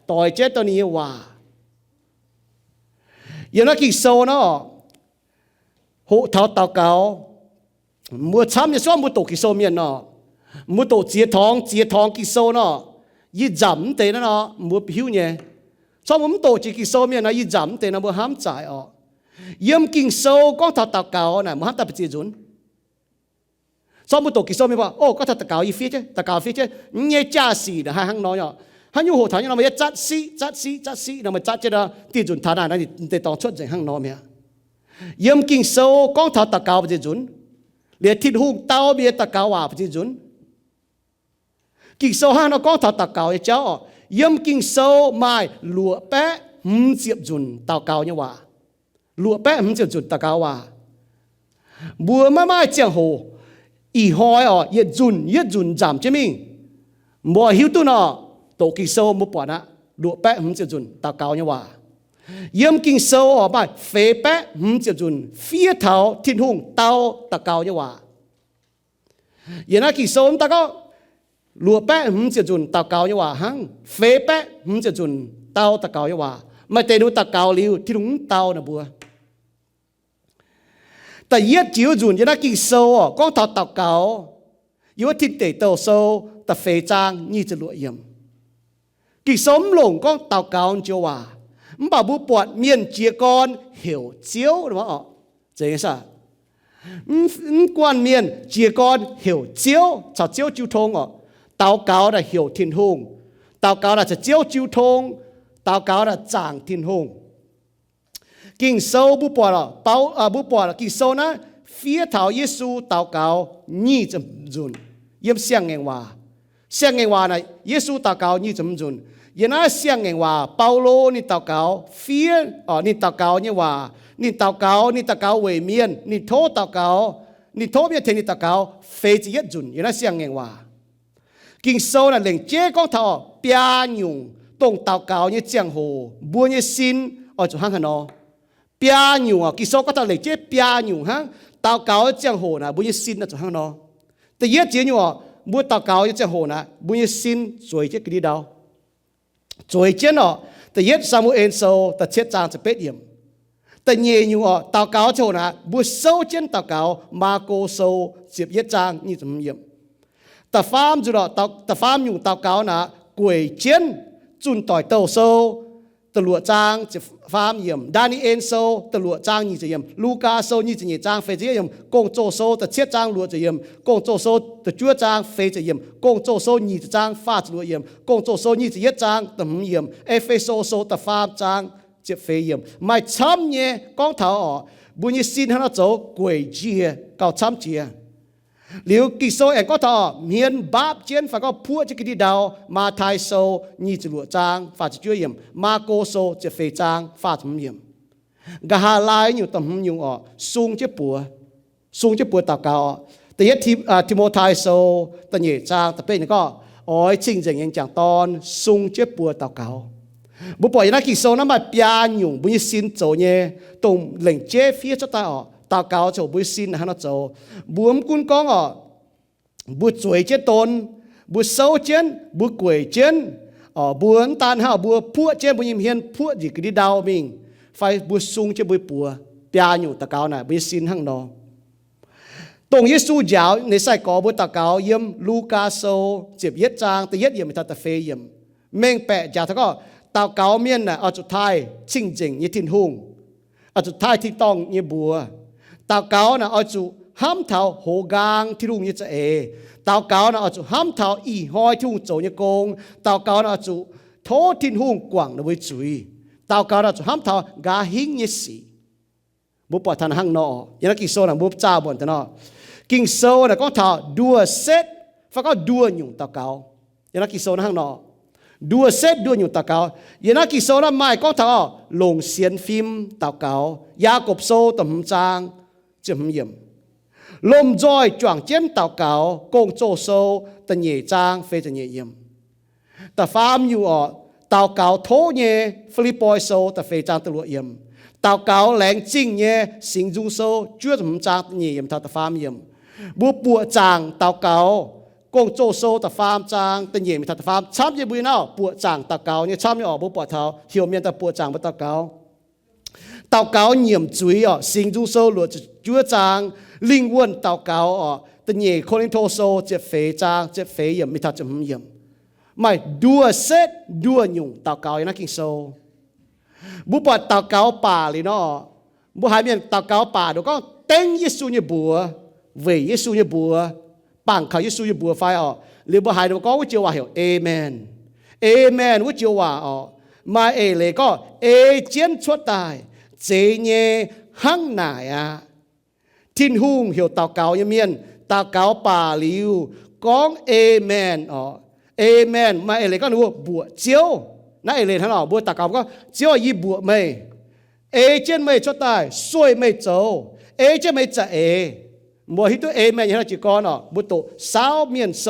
tỏi chết tao ní hòa giờ nó kỳ sâu nó hộ tháo tao cáo mua chăm như xóm mua tổ kỳ sâu miền nó mua tổ chia thong kỳ sâu nó y giảm thế nó mua hiếu nhé cho muốn tổ chỉ kỳ sâu miền nó y giảm thế nó mua hám trái yếm kinh sâu con thảo tao cáo này mua hám ta bị dùn cho muốn tổ kỳ sâu miền bảo có thảo tao cáo y phía chứ tao cáo phía chứ nghe cha xì là hai hang nói nhở hắn nhu hồ thảo như nó mới chát xí nó mới chát chứ đó tiền dùn thảo này để tao xuất hang nói miền yếm kinh sâu con thảo tao cáo bị dùn liền thịt hung tao bị tao cáo hòa bị dùn kinh sâu hang nó con thảo tao cáo ấy cháu yếm kinh sâu mai lụa bé diệp dùn tao cao như hòa lụa bé diệp dùn tao cao hòa bùa mai chẳng hồ ý hỏi yết dùn giảm chứ mình mùa hiếu tu nọ tổ kinh sâu một quả nè đũa bé chưa dùn tao cao như hòa yếm kinh sâu ở bài phê bé chưa dùn phía thảo thiên hùng tao cao như hòa giờ na kinh sâu ta có lúa bé chưa dùn tao cao như hòa hăng phê bé chưa dùn tao cao như hòa mà tên nó tao cao liu thiên hùng tao nè bùaแต่เย็ดจิ๋วจุนยันนักกินโซ่ก้องเท่าเต่าเก่าอยู่ว่าทิ้งเตะเต่าโซ่แต่เฟจางนี่จะรวยยำกินสมหลงก้องเต่าเก่าเจียวว่ามันบ่าวบุปวดเมียนเจียกอนเหี่ยวเจียวหรือว่าอ๋อเจ๊ซะกวนเมียนเจียกอนเหี่ยวเจียวชาวเจียวจิ๋วทงอ๋อเต่าเก่าน่ะเหี่ยวทิ้งหงเต่าเก่าน่ะจะเจียวจิ๋วทงเต่าเก่าน่ะจางทิ้งหงกินโซ่บุปผาเป้าบุปผากินโซ่นะphía thảo Giêsu tao cáo như chấm dùn yếm xiang ngành hòa này Giêsu tao cáo như chấm dùn yếm na xiang ngành hòa Paulo ni tao cáo phía ni tao cáo như hòa ni tao cáo về miền ni thô tao cáo ni thô biết thế ni tao cáo phê chỉ nhất dùn yếm na xiang ngành hòa kinh sâu là lệnh chế con thảo bia nhung tông tao cáo như giang hồ bua như xin ở chỗ hang hà nó bia nhung kinh sâu có thảo lệnh chế bia nhung hang tao cáo giang hồ na bùi như xin là chỗ hang nó,แต่เยอะจีนอยู่bùi tao cáo giang hồ na bùi như xin rồi chết cái đi đâu, rồi chết nó, แต่เยอะซามูเอลโซแต่เช็ดจางจะเป็ดยิ่มแต่เยี่ยอยู่tao cáo chỗ na bùi sâu chết tao cáoมาโกโซเจ็บเยอะจางนี่จะยิ่มแต่ฟาร์มจุดแต่ฟาร์มอยู่tao cáo naกวยเจ็นจุนต่อยเต้าโซตลวดจางจะฟาร์มเยี่ยมดานิเอลโซตลวดจางนี่จะเยี่ยมลูกาโซนี่จะเยี่ยมจางเฟจะเยี่ยมกงโจโซแต่เช็ดจางลัวจะเยี่ยมกงโจโซแต่จั่วจางเฟจะเยี่ยมกงโจโซนี่จะจางฟาจะลัวเยี่ยมกงโจโซนี่จะเย็ดจางแต่เยี่ยมเอฟเฟโซโซแต่ฟาร์มจางจะเฟเยี่ยมไม่ช้ำเนี่ยกองเท้าบุญยิสินให้เราโจกวยเจียเก่าช้ำเจียหรือกิโซเองก็ต่อเมียนบาปเจียนฝากก็พูดจะกินดาวมาไทยโซนี่จะหลวจางฝาจะช่วยเยี่ยมมาโกโซจะเฟจางฝาจะเยี่ยมกะฮาลายอยู่ต่ำอยู่ซุงเจ็บปัวตากาแต่ยัดทิโมไทยโซตะเหยจางแต่เป็นก็จริงจังยังจังตอนซุงเจ็บปัวตากาบุปผาอย่างนั้นกิโซนั้นมาปียอยู่บุญสินโจเนี่ยตรงเหล่งเจฟีจะตายตาเกาโจบุษินฮันโจบุมกุนกองบุจวยเจตนบุเศร้าเจนบุกวยเจนบุนตานหาบุพัวเจนบุยิมเฮียนพัวจิกดีดาวมิงไฟบุซุงเจบุปัวปียอยู่ตาเกาน่ะบุษินฮังนอตรงเยซูยาวในใส่กอบุตาเกาเยี่ยมลูกาโซเจ็บเย็ดจางแต่เย็ดเยี่ยมทัตเฟยเยี่ยมเมงแปะจากทั้งก็ตาเกาเมียนน่ะเอาจุดท้ายชิงเจงยี่ทินหุงเอาจุดท้ายที่ต้องยี่บัวตาวเก่านะเอาจูห้ามเท้าโหกางที่ลุงยี่จะตาวเก่านะเอาจูห้ามเท้าอีหอยที่ลุงโจยกงตาวเก่านะเอาจูโททินหุงกว่างนะวิจุยตาวเก่านะจูห้ามเท้ากาหิงยี่สีบุปผาทันหังนอยันกิโซนะบุปจ้าบนทันนอกิงโซนะก็เท้าดัวเซตฟังก็ดัวอยู่ตาวเก่ายันกิโซนะหังนอดัวเซตดัวอยู่ตาวเก่ายันกิโซนะไม่ก็เท้าลงเสียนฟิล์มตาวเก่ายากบโซต่ำจางจะเยี่ยมลมจอยจ่วงเจียนเต่าเก่ากงโจโซตะเหยจางเฟจะเยี่ยมแต่ฟาร์มอยู่เต่าเก่าโทเย่ฟิลิปปอยโซแต่เฟจางตะลุเยี่ยมเต่าเก่าแหลงจิงเย่สิงจุงโซจ้วจำจางตะเยี่ยมแต่ฟาร์มเยี่ยมบัวปัวจางเต่าเก่ากงโจโซแต่ฟาร์มจางตะเยี่ยมแต่ฟาร์มช้ำเย่บุยน่าปัวจางเต่าเก่าเนี่ยช้ำเนี่ยบัวปัวเท้าเหี่ยวเมียนแต่ปัวจางบัวเต่าเก่าตาวเก่าเหยี่ยมจุยสิงจุโซหลวดจั่วจางลิงวนตาวเก่าตะเหยโคลินโทโซเจ็บเฟจางเจ็บเฟเยี่ยมไม่ทัดจะเยี่ยมไม่ดัวเซตดัวยุงตาวเก่าอย่างนั้นกินโซบุปผาตาวเก่าป่าเลยเนาะบุหายเมียนตาวเก่าป่าเดี๋ยวก็เต็งเยซูเนี่ยบัวเวยเยซูเนี่ยบัวปังเขาเยซูเนี่ยบัวไฟหรือบุหายเดี๋ยวก็วิจิวว่าเหรอเอเมนเอเมนวิจิวว่ามาเลยก็เอเจียนชั่วตายเจเนหังหนายทินหุงเหี่ยวตาวเก่าเยี่ยมตาวเก่าป่าลิวกองเอเมนเอเมนมาเลยก็นึกว่าบัวเจียวนั่นเลยท่านบัวตาวเก่าก็เจียวยี่บัวไม่เอเจนไม่ชั่วตายสวยไม่โจเอเจนไม่จะบัวที่ตัวเอเมนอย่างนั้นจีก้อนบัวโตสาวเมียนโซ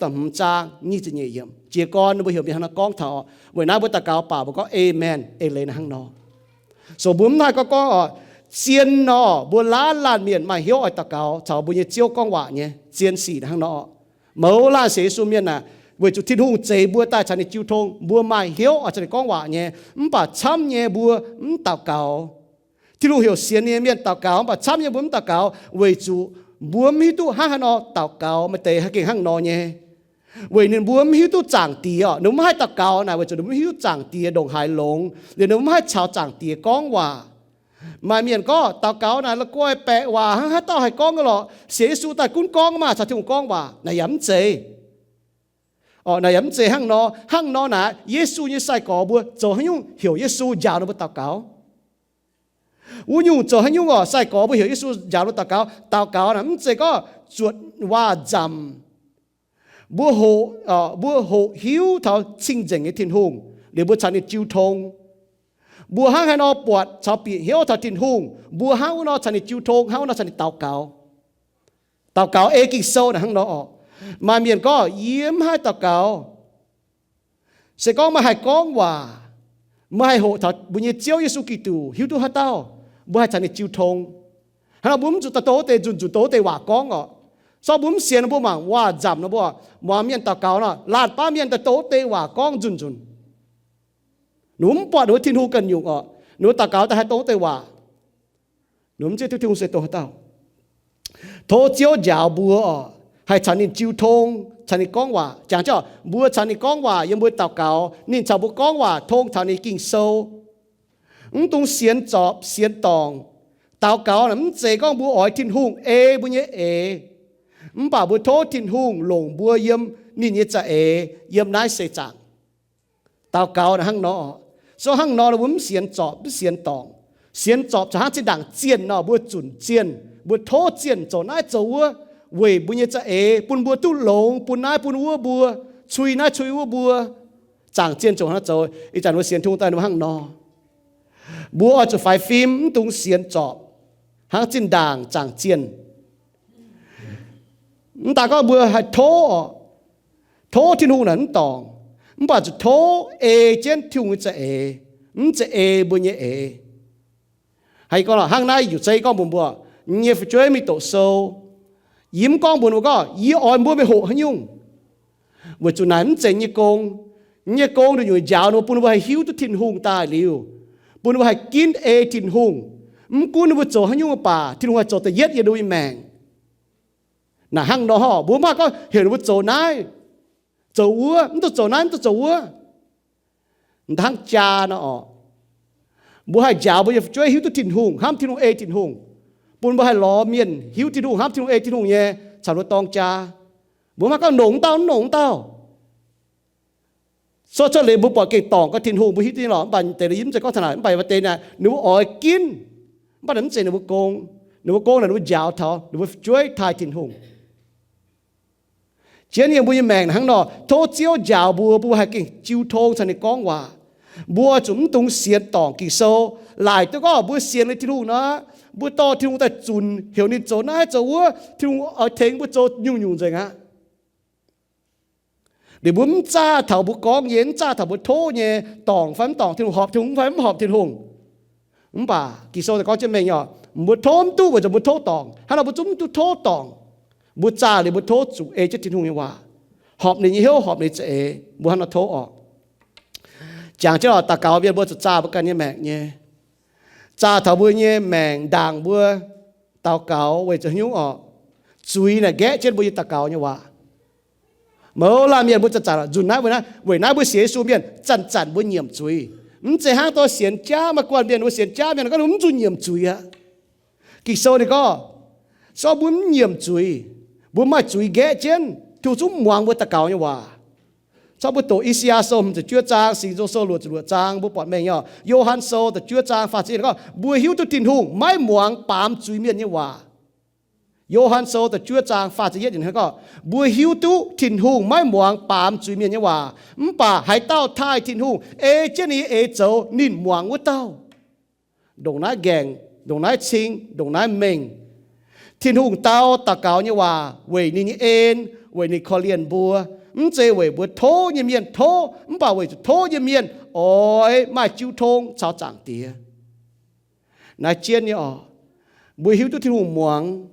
ต่ำจางนี่จะเยี่ยม chia con nó bây hiểu biết hàng nó con thọ với nãy bữa ta cáo bảo có amen lên hàng nó số bốn hai có chiên nó bữa lá lan miền mà hiểu ở ta cáo cháu bữa như chiêu con quả nhé chiên xỉ hàng nó mẫu là sẽ số miền là với chủ thiên hùng chế bữa ta chẳng chịu thông bữa mai hiểu ở trên con quả nhé bà chăm nhé bữa ta cáo thiên hùng hiểu xiên nhé miền ta cáo bà chăm nhé bữa ta cáo với chủ bữa mi tu hàng nó ta cáo mà tệ hay kinh hàng nó nhé vậy nên bữa mi tu chẳng tía nếu mà hai ta cáo này với chủ nếu mà hiểu chẳng tía đồng hải lồng để nếu mà hai chào chẳng tía con quả mà miền có tao cáo này là coi bẹ hòa hát tao hay con cái lọ xế su tại cún con mà sao thùng con hòa này yếm chế này yếm chế hăng nó nè Giêsu như sai có bữa cho hắn nhung hiểu Giêsu giáo nó bữa tao cáo u nhung cho hắn nhung sai có bữa hiểu Giêsu giáo nó tao cáo nè chế có chuột hòa dầm bữa hộ hiếu thảo sinh dành cái thiên hùng để bữa sáng đi chiêu thông bùa hang hay nó bọt chào bị hiếu thà tin hùng bùa hang nó thành chiêu thông hang nó thành tàu cáo ê kinh sâu là hang nó mà miền có yếm hai tàu cáo sẽ có mà hai con hòa mà hai hộ thật bùa như chiếu Giêsu Kitô hiếu tu hai tao bùa hai thành chiêu thông hắn nó bấm chủ tàu tê dùn tàu tê hòa con sau bấm xiên nó bùa mà hòa giảm nó bùa mà miền tàu cáo nó lạt ba miền tàu tê hòa con dùn núm bọt núm thiên hu cần dùng núm ta cáo ta hai tố tây hòa núm chơi thiên hu sẽ tổ tao thô chiếu giáo bùa hay chẳng nên chiêu thông chẳng nên con hòa chẳng cho bùa chẳng nên con hòa nhưng bùa tao cáo nên chào bùa con hòa thông chẳng nên kinh sâu tung xiên chọp xiên tòng tao cáo là chế con bùa ỏi thiên hùng ê bùa nhé ê bảo bùa thô thiên hùng lồng bùa yếm nên nhé cha ê yếm nái sẽ chẳng tao cáo là hăng nó so hăng nó là bấm xiên chọp cho hát chỉ đảng chiên nó bữa chuẩn chiên bữa thô chiên cho nãy châu về bữa như cha ế bún tu lồng bún nãy bún bữa chui nãy chui bữa chẳng chiên cho nó châu ý chẳng nó xiên thung tay nó hăng nó bữa cho phải phim tung xiên chọp hăng trên đảng chẳng chiên ta có bữa hay thô thiên hùng là tòng bà chú thô ê trên thiêu người cha ê bữa nhé ê hay có là hàng nay dù xây con buồn bùa nhé phải chơi mi tổ sâu yếm con buồn có yếm ỏi bữa bị hộ hả nhung vừa chú nắn chạy nhé con được nhồi giáo nó buồn bùa hay hiếu tu thiên hùng ta liu buồn bùa hay kín ê thiên hùng cuốn vừa chỗ hả nhung bà thiên hùng chỗ ta yết ya đôi mèng nà hàng đó họ bố mà có hiểu được chỗ này chỗ ua tôi chỗ này tôi chỗ ua thằng cha nó bố hai giáo bây giờ chơi hiếu tôi tin hùng ham tin hùng ê tin hùng bố hai lò miền hiếu tin hùng ham tin hùng ê tin hùng nhé chào nó tòng cha bố mà có nồng tao so cho lấy bố bỏ cái tòng có tin hùng bố hiếu tin lò bạn tề yếm cho có thằng nào bài và tề này nếu ỏi kín bắt đến tề nếu bố là nếu giáo thọ nếu chơi thay tin hùng chiến nhiều bùi mèn hàng nọ thô chiếu giáo bùa hay kinh chiêu thô thành con hòa bùa chúng tung xiên tòng kỳ sâu lại tôi có bùa xiên lên thiên hùng nó bùa to thiên hùng ta chun hiểu nên chỗ này chỗ ua thiên hùng ở thềng bùa chỗ nhung rồi ngã để bùa cha thảo bùa con yến cha thảo bùa thô nhé tòng phán tòng thiên hùng họp thiên hùng phán họp thiên hùng bà kỳ sâu thì có trên mình nhỏ bùa thô tu và bùa thô tòng hay là bùa chúng tu thô tòng bùa cha để bùa thô chủ ê chết thiên hùng như hòa họp này như hiếu họp này sẽ ê bùa hắn nó thô ọ chẳng cho là ta cáo biết bùa cha bùa cần như mẹ nhé cha thảo bùa như mẹ đàng bùa tao cáo về cho hiếu ọ chui này ghé chết bùa ta cáo như hòa mơ làm miền bùa cha là dùn nãy với nãy bùa xế xuống miền chăn bùa nhiệm chui chỉ hang to xiên cha mà quan miền bùa xiên cha miền nó có đúng dùn nhiệm chui á kỳ sâu này có so bùa nhiệm chui bùa mà chui ghé trên thiếu chúng muang bùa ta cáo như hòa sau bữa tổ Isia sôm thì chưa trang sinh do sâu luật trang bữa bọn mình nhở Johan sâu thì chưa trang phát triển có bữa hiếu tu tin hùng mai muang bám chui miền như hòa Johan sâu thì chưa trang phát triển như thế có bữa hiếu tu tin hùng mai muang bám chui miền như hòa bà hãy tao thay tin hùng ê trên này ê châu nín muang của tao đồng nái gèng đồng nái chinh đồng nái mình tin hùng tao ta cáo như hòa về nín ên về nín khó liền bùa chế về bữa thô như miền thô bảo về thô như miền ôi mà chịu thôn sao chẳng tía nãy chiên như buổi hiếu tôi thiếu muang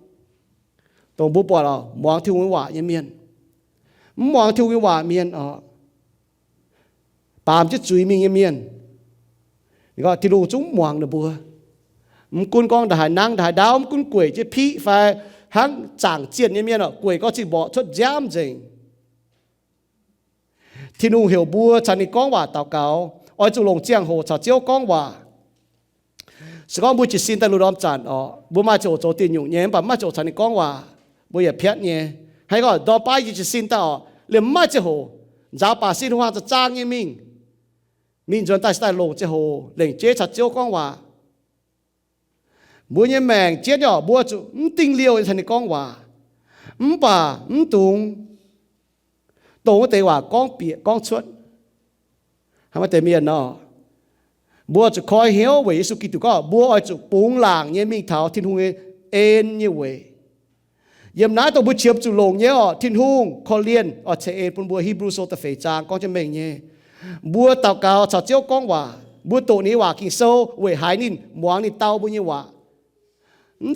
tôi bố bỏ là muang thiếu cái quả như miền muang thiếu cái quả miền bám chết chuối mình như miền gọi thì đủ chúng muang được bùa cún con đại năng đại đáo cún quỷ chứ phi phải hắn chẳng chiên như miền quỷ có chỉ bỏ xuất giam gì thì nụ hiểu bùa chẳng đi con quả tàu cáo ôi chủ lồng chiang hồ chào chiếu con quả sự con bùa chỉ xin tay lù đom chản bùa mà chỗ tiền nhung nhé bà mà chỗ chẳng đi con quả bùaอย่า phét nhé hay gọi đo bay chỉ xin tao liền mà chỗ hồ giá bà xin hoa cho trang như mình chuẩn tại sai lồng chỗ hồ liền chế chào chiếu con quả bùa như mèng chế nhỏ bùa chủ tinh liêu thành đi con quả bà tung tổ cái quả con bịa con xuất hay mà miền nó bùaจะคอยเหี้ยวเวยสุกิตุก็บัวไอจุปุงหลังเนี่ยมีเท้าทิ้งหงเอ็นเนี่ยเวยยามน้าตัวบุเชียบจุลงเนี่ยทิ้งหงคอเลียนเชเอ็นปุ่นบัวฮีบรูโซตะเฟจางก็จะเม่งเนี่ยบัวเต่าเกาชาวเจ้าก้องว่าบัวตัวนี้ว่ากินโซเวยหายนินหมวงนี่เต้าบุญเนี่ยว่า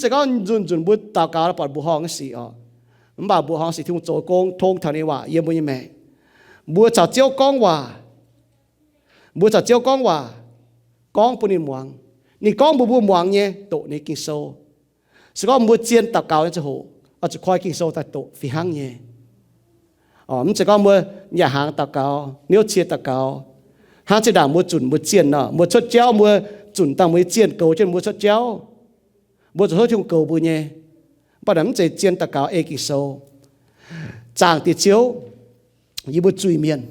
จะก็จุนบัวเต่าเกาแล้วปอดบัวห้องสิบ่าบัวห้องสิทิ้งโจกงทงเท่านี้ว่าเยี่ยมบุญเนี่ยแม่บัวชาวเจ้าก้องว่าบัวชาวเจ้าก้องว่าcon bún in muang, ni con bún muang nhé, tổ này kinh sâu, sự con bún chiên tàu cao cho hồ, chỉ khoai kinh sâu tại tổ phi hang nhé, mình chỉ con bún nhà hàng tàu cao, nếu chiên tàu cao, hàng chỉ đảng bún chuẩn bún chiên nọ, bún chốt chéo bún chuẩn tăng bún chiên cầu trên bún chốt chéo, bún chốt chung cầu bún nhé, bắt đầu mình chỉ chiên tàu cao kinh sâu, chàng thì chiếu, như bún chui miên.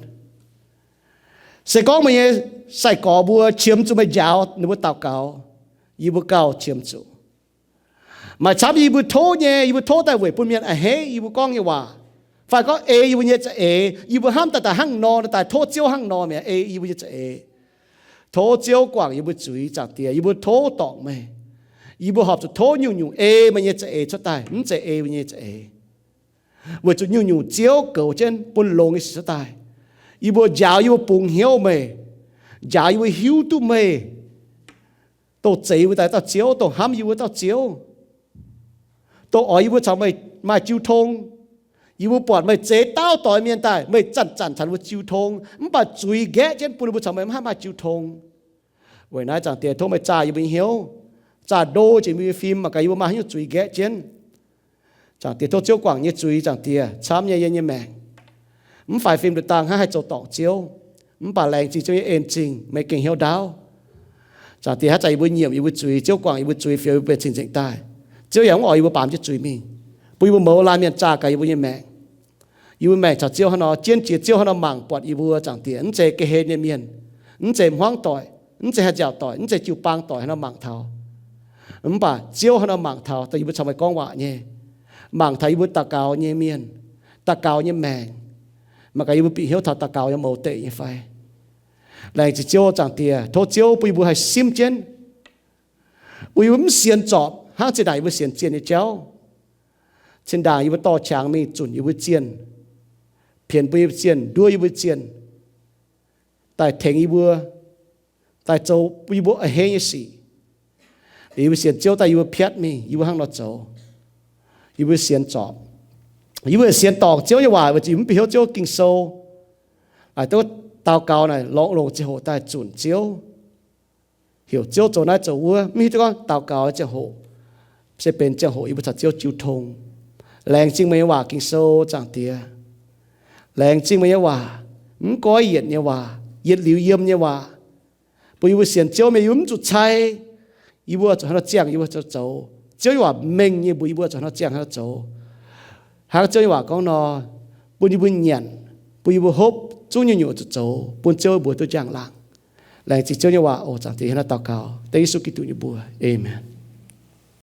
Sẽ có mình sai có bùa chiếm cho mình giáo nếu bùa tàu cao, y bùa cao chiếm cho, mà chắp y bùa thô nhé, y bùa thô tại vậy bùn miền hết, y bùa con như hòa, phải có y bùa nhẹ cho y bùa ham tại hang nọ, tại thô chiếu hang nọ mẹ y bùa nhẹ cho thô chiếu quảng y bùa chuối chẳng tiền, y bùa thô tỏng mẹ, y bùa học cho thô nhung mà nhẹ cho cho tài, không cho bùa nhẹ cho bùa cho nhung chiếu cầu trên bùn lông cái sự tài. Ibu giáo ibu bùng hiếu mày, giáo ibu hiếu tu mày, tổ chế ibu tại tao chiếu, tổ ham ibu tao chiếu, tổ ở ibu cháu mày chiêu thông, ibu bỏ mày chế tao tỏi miền tài, mày chặn ibu chiêu thông, mà chui ghé trên bùn ibu cháu mày chiêu thông, vậy nãy chẳng tiền thông mày trả ibu hiếu, trả đô chỉมี phim mà cái ibu mà hiếu chui ghé trên, chẳng tiền thôi chiếu quảng như chui chẳng tiền, chám như mèng. Không phải phim được tàng hai chỗ tỏng chiếu, không phải lành chỉ cho yên trình mấy kinh hiếu đáo, chẳng thì hát chạy ibu nhiệm ibu chui chiếu quảng ibu chui phiêu ibu trình trình tai, chiếu giống ở ibu bám cho chui mình, ibu mẫu làm miền trà cái ibu mẹ chẳng chiếu nó chiến chiến chiếu nó mảng bọt ibu chẳng tiền, chế cái hệ nhân miền, chế hoang tỏi, chế hạt dẻo tỏi, chế chiu bang tỏi nó mảng thảo, không phải chiếu nó mảng thảo, tại ibu chồng mày con vợ nhé, mảng thảo ibu tà cao nhé miền, tà cao nhé mèng. Mà cái ibu bị hiếu thảo tà cao như mẫu tệ như vậy, lại chỉ chiếu chẳng tiền, thôi chiếu ibu hay sim trên, ibu xiên chọp, hang chỉ đại ibu xiên chiên như chéo, trên đàng ibu to tráng mi chuẩn ibu chiên, phiền ibu chiên, đuôi ibu chiên, tại thành ibu, tại châu ibu ở hay như gì, ibu xiên chiếu tại ibu phét mi, ibu hang nó châu, ibu xiên chọp. Ibu xiên tỏng chiếu như vậy, vì ibu bị hiếu chiếu kinh sâu, tôi tao cao này lỗ chiếu hồ tại chuẩn chiếu, hiểu chiếu chỗ này chỗ ua, mi tôi con tao cao chiếu hồ, sẽ bên chiếu hồ ibu thật chiếu chiếu thông, làng chinh mấy hòa kinh sâu chẳng tía, làng chinh mấy hòa, có yết như hòa, yết liu yếm như hòa, ibu xiên chiếu mấy chút chay, ibu cho nó chiang ibu cho cháu, chiếu hòa mình như ibu cho nó chiang nó cháu. Hàng chơi hòa con nó bún nhện bún hộp chú nhiều cho cháu bún chơi bún tôi chẳng lặng lại chỉ chơi như hòa chẳng thì nó tao cao Tây Giêsu Kitô như bùa Amen.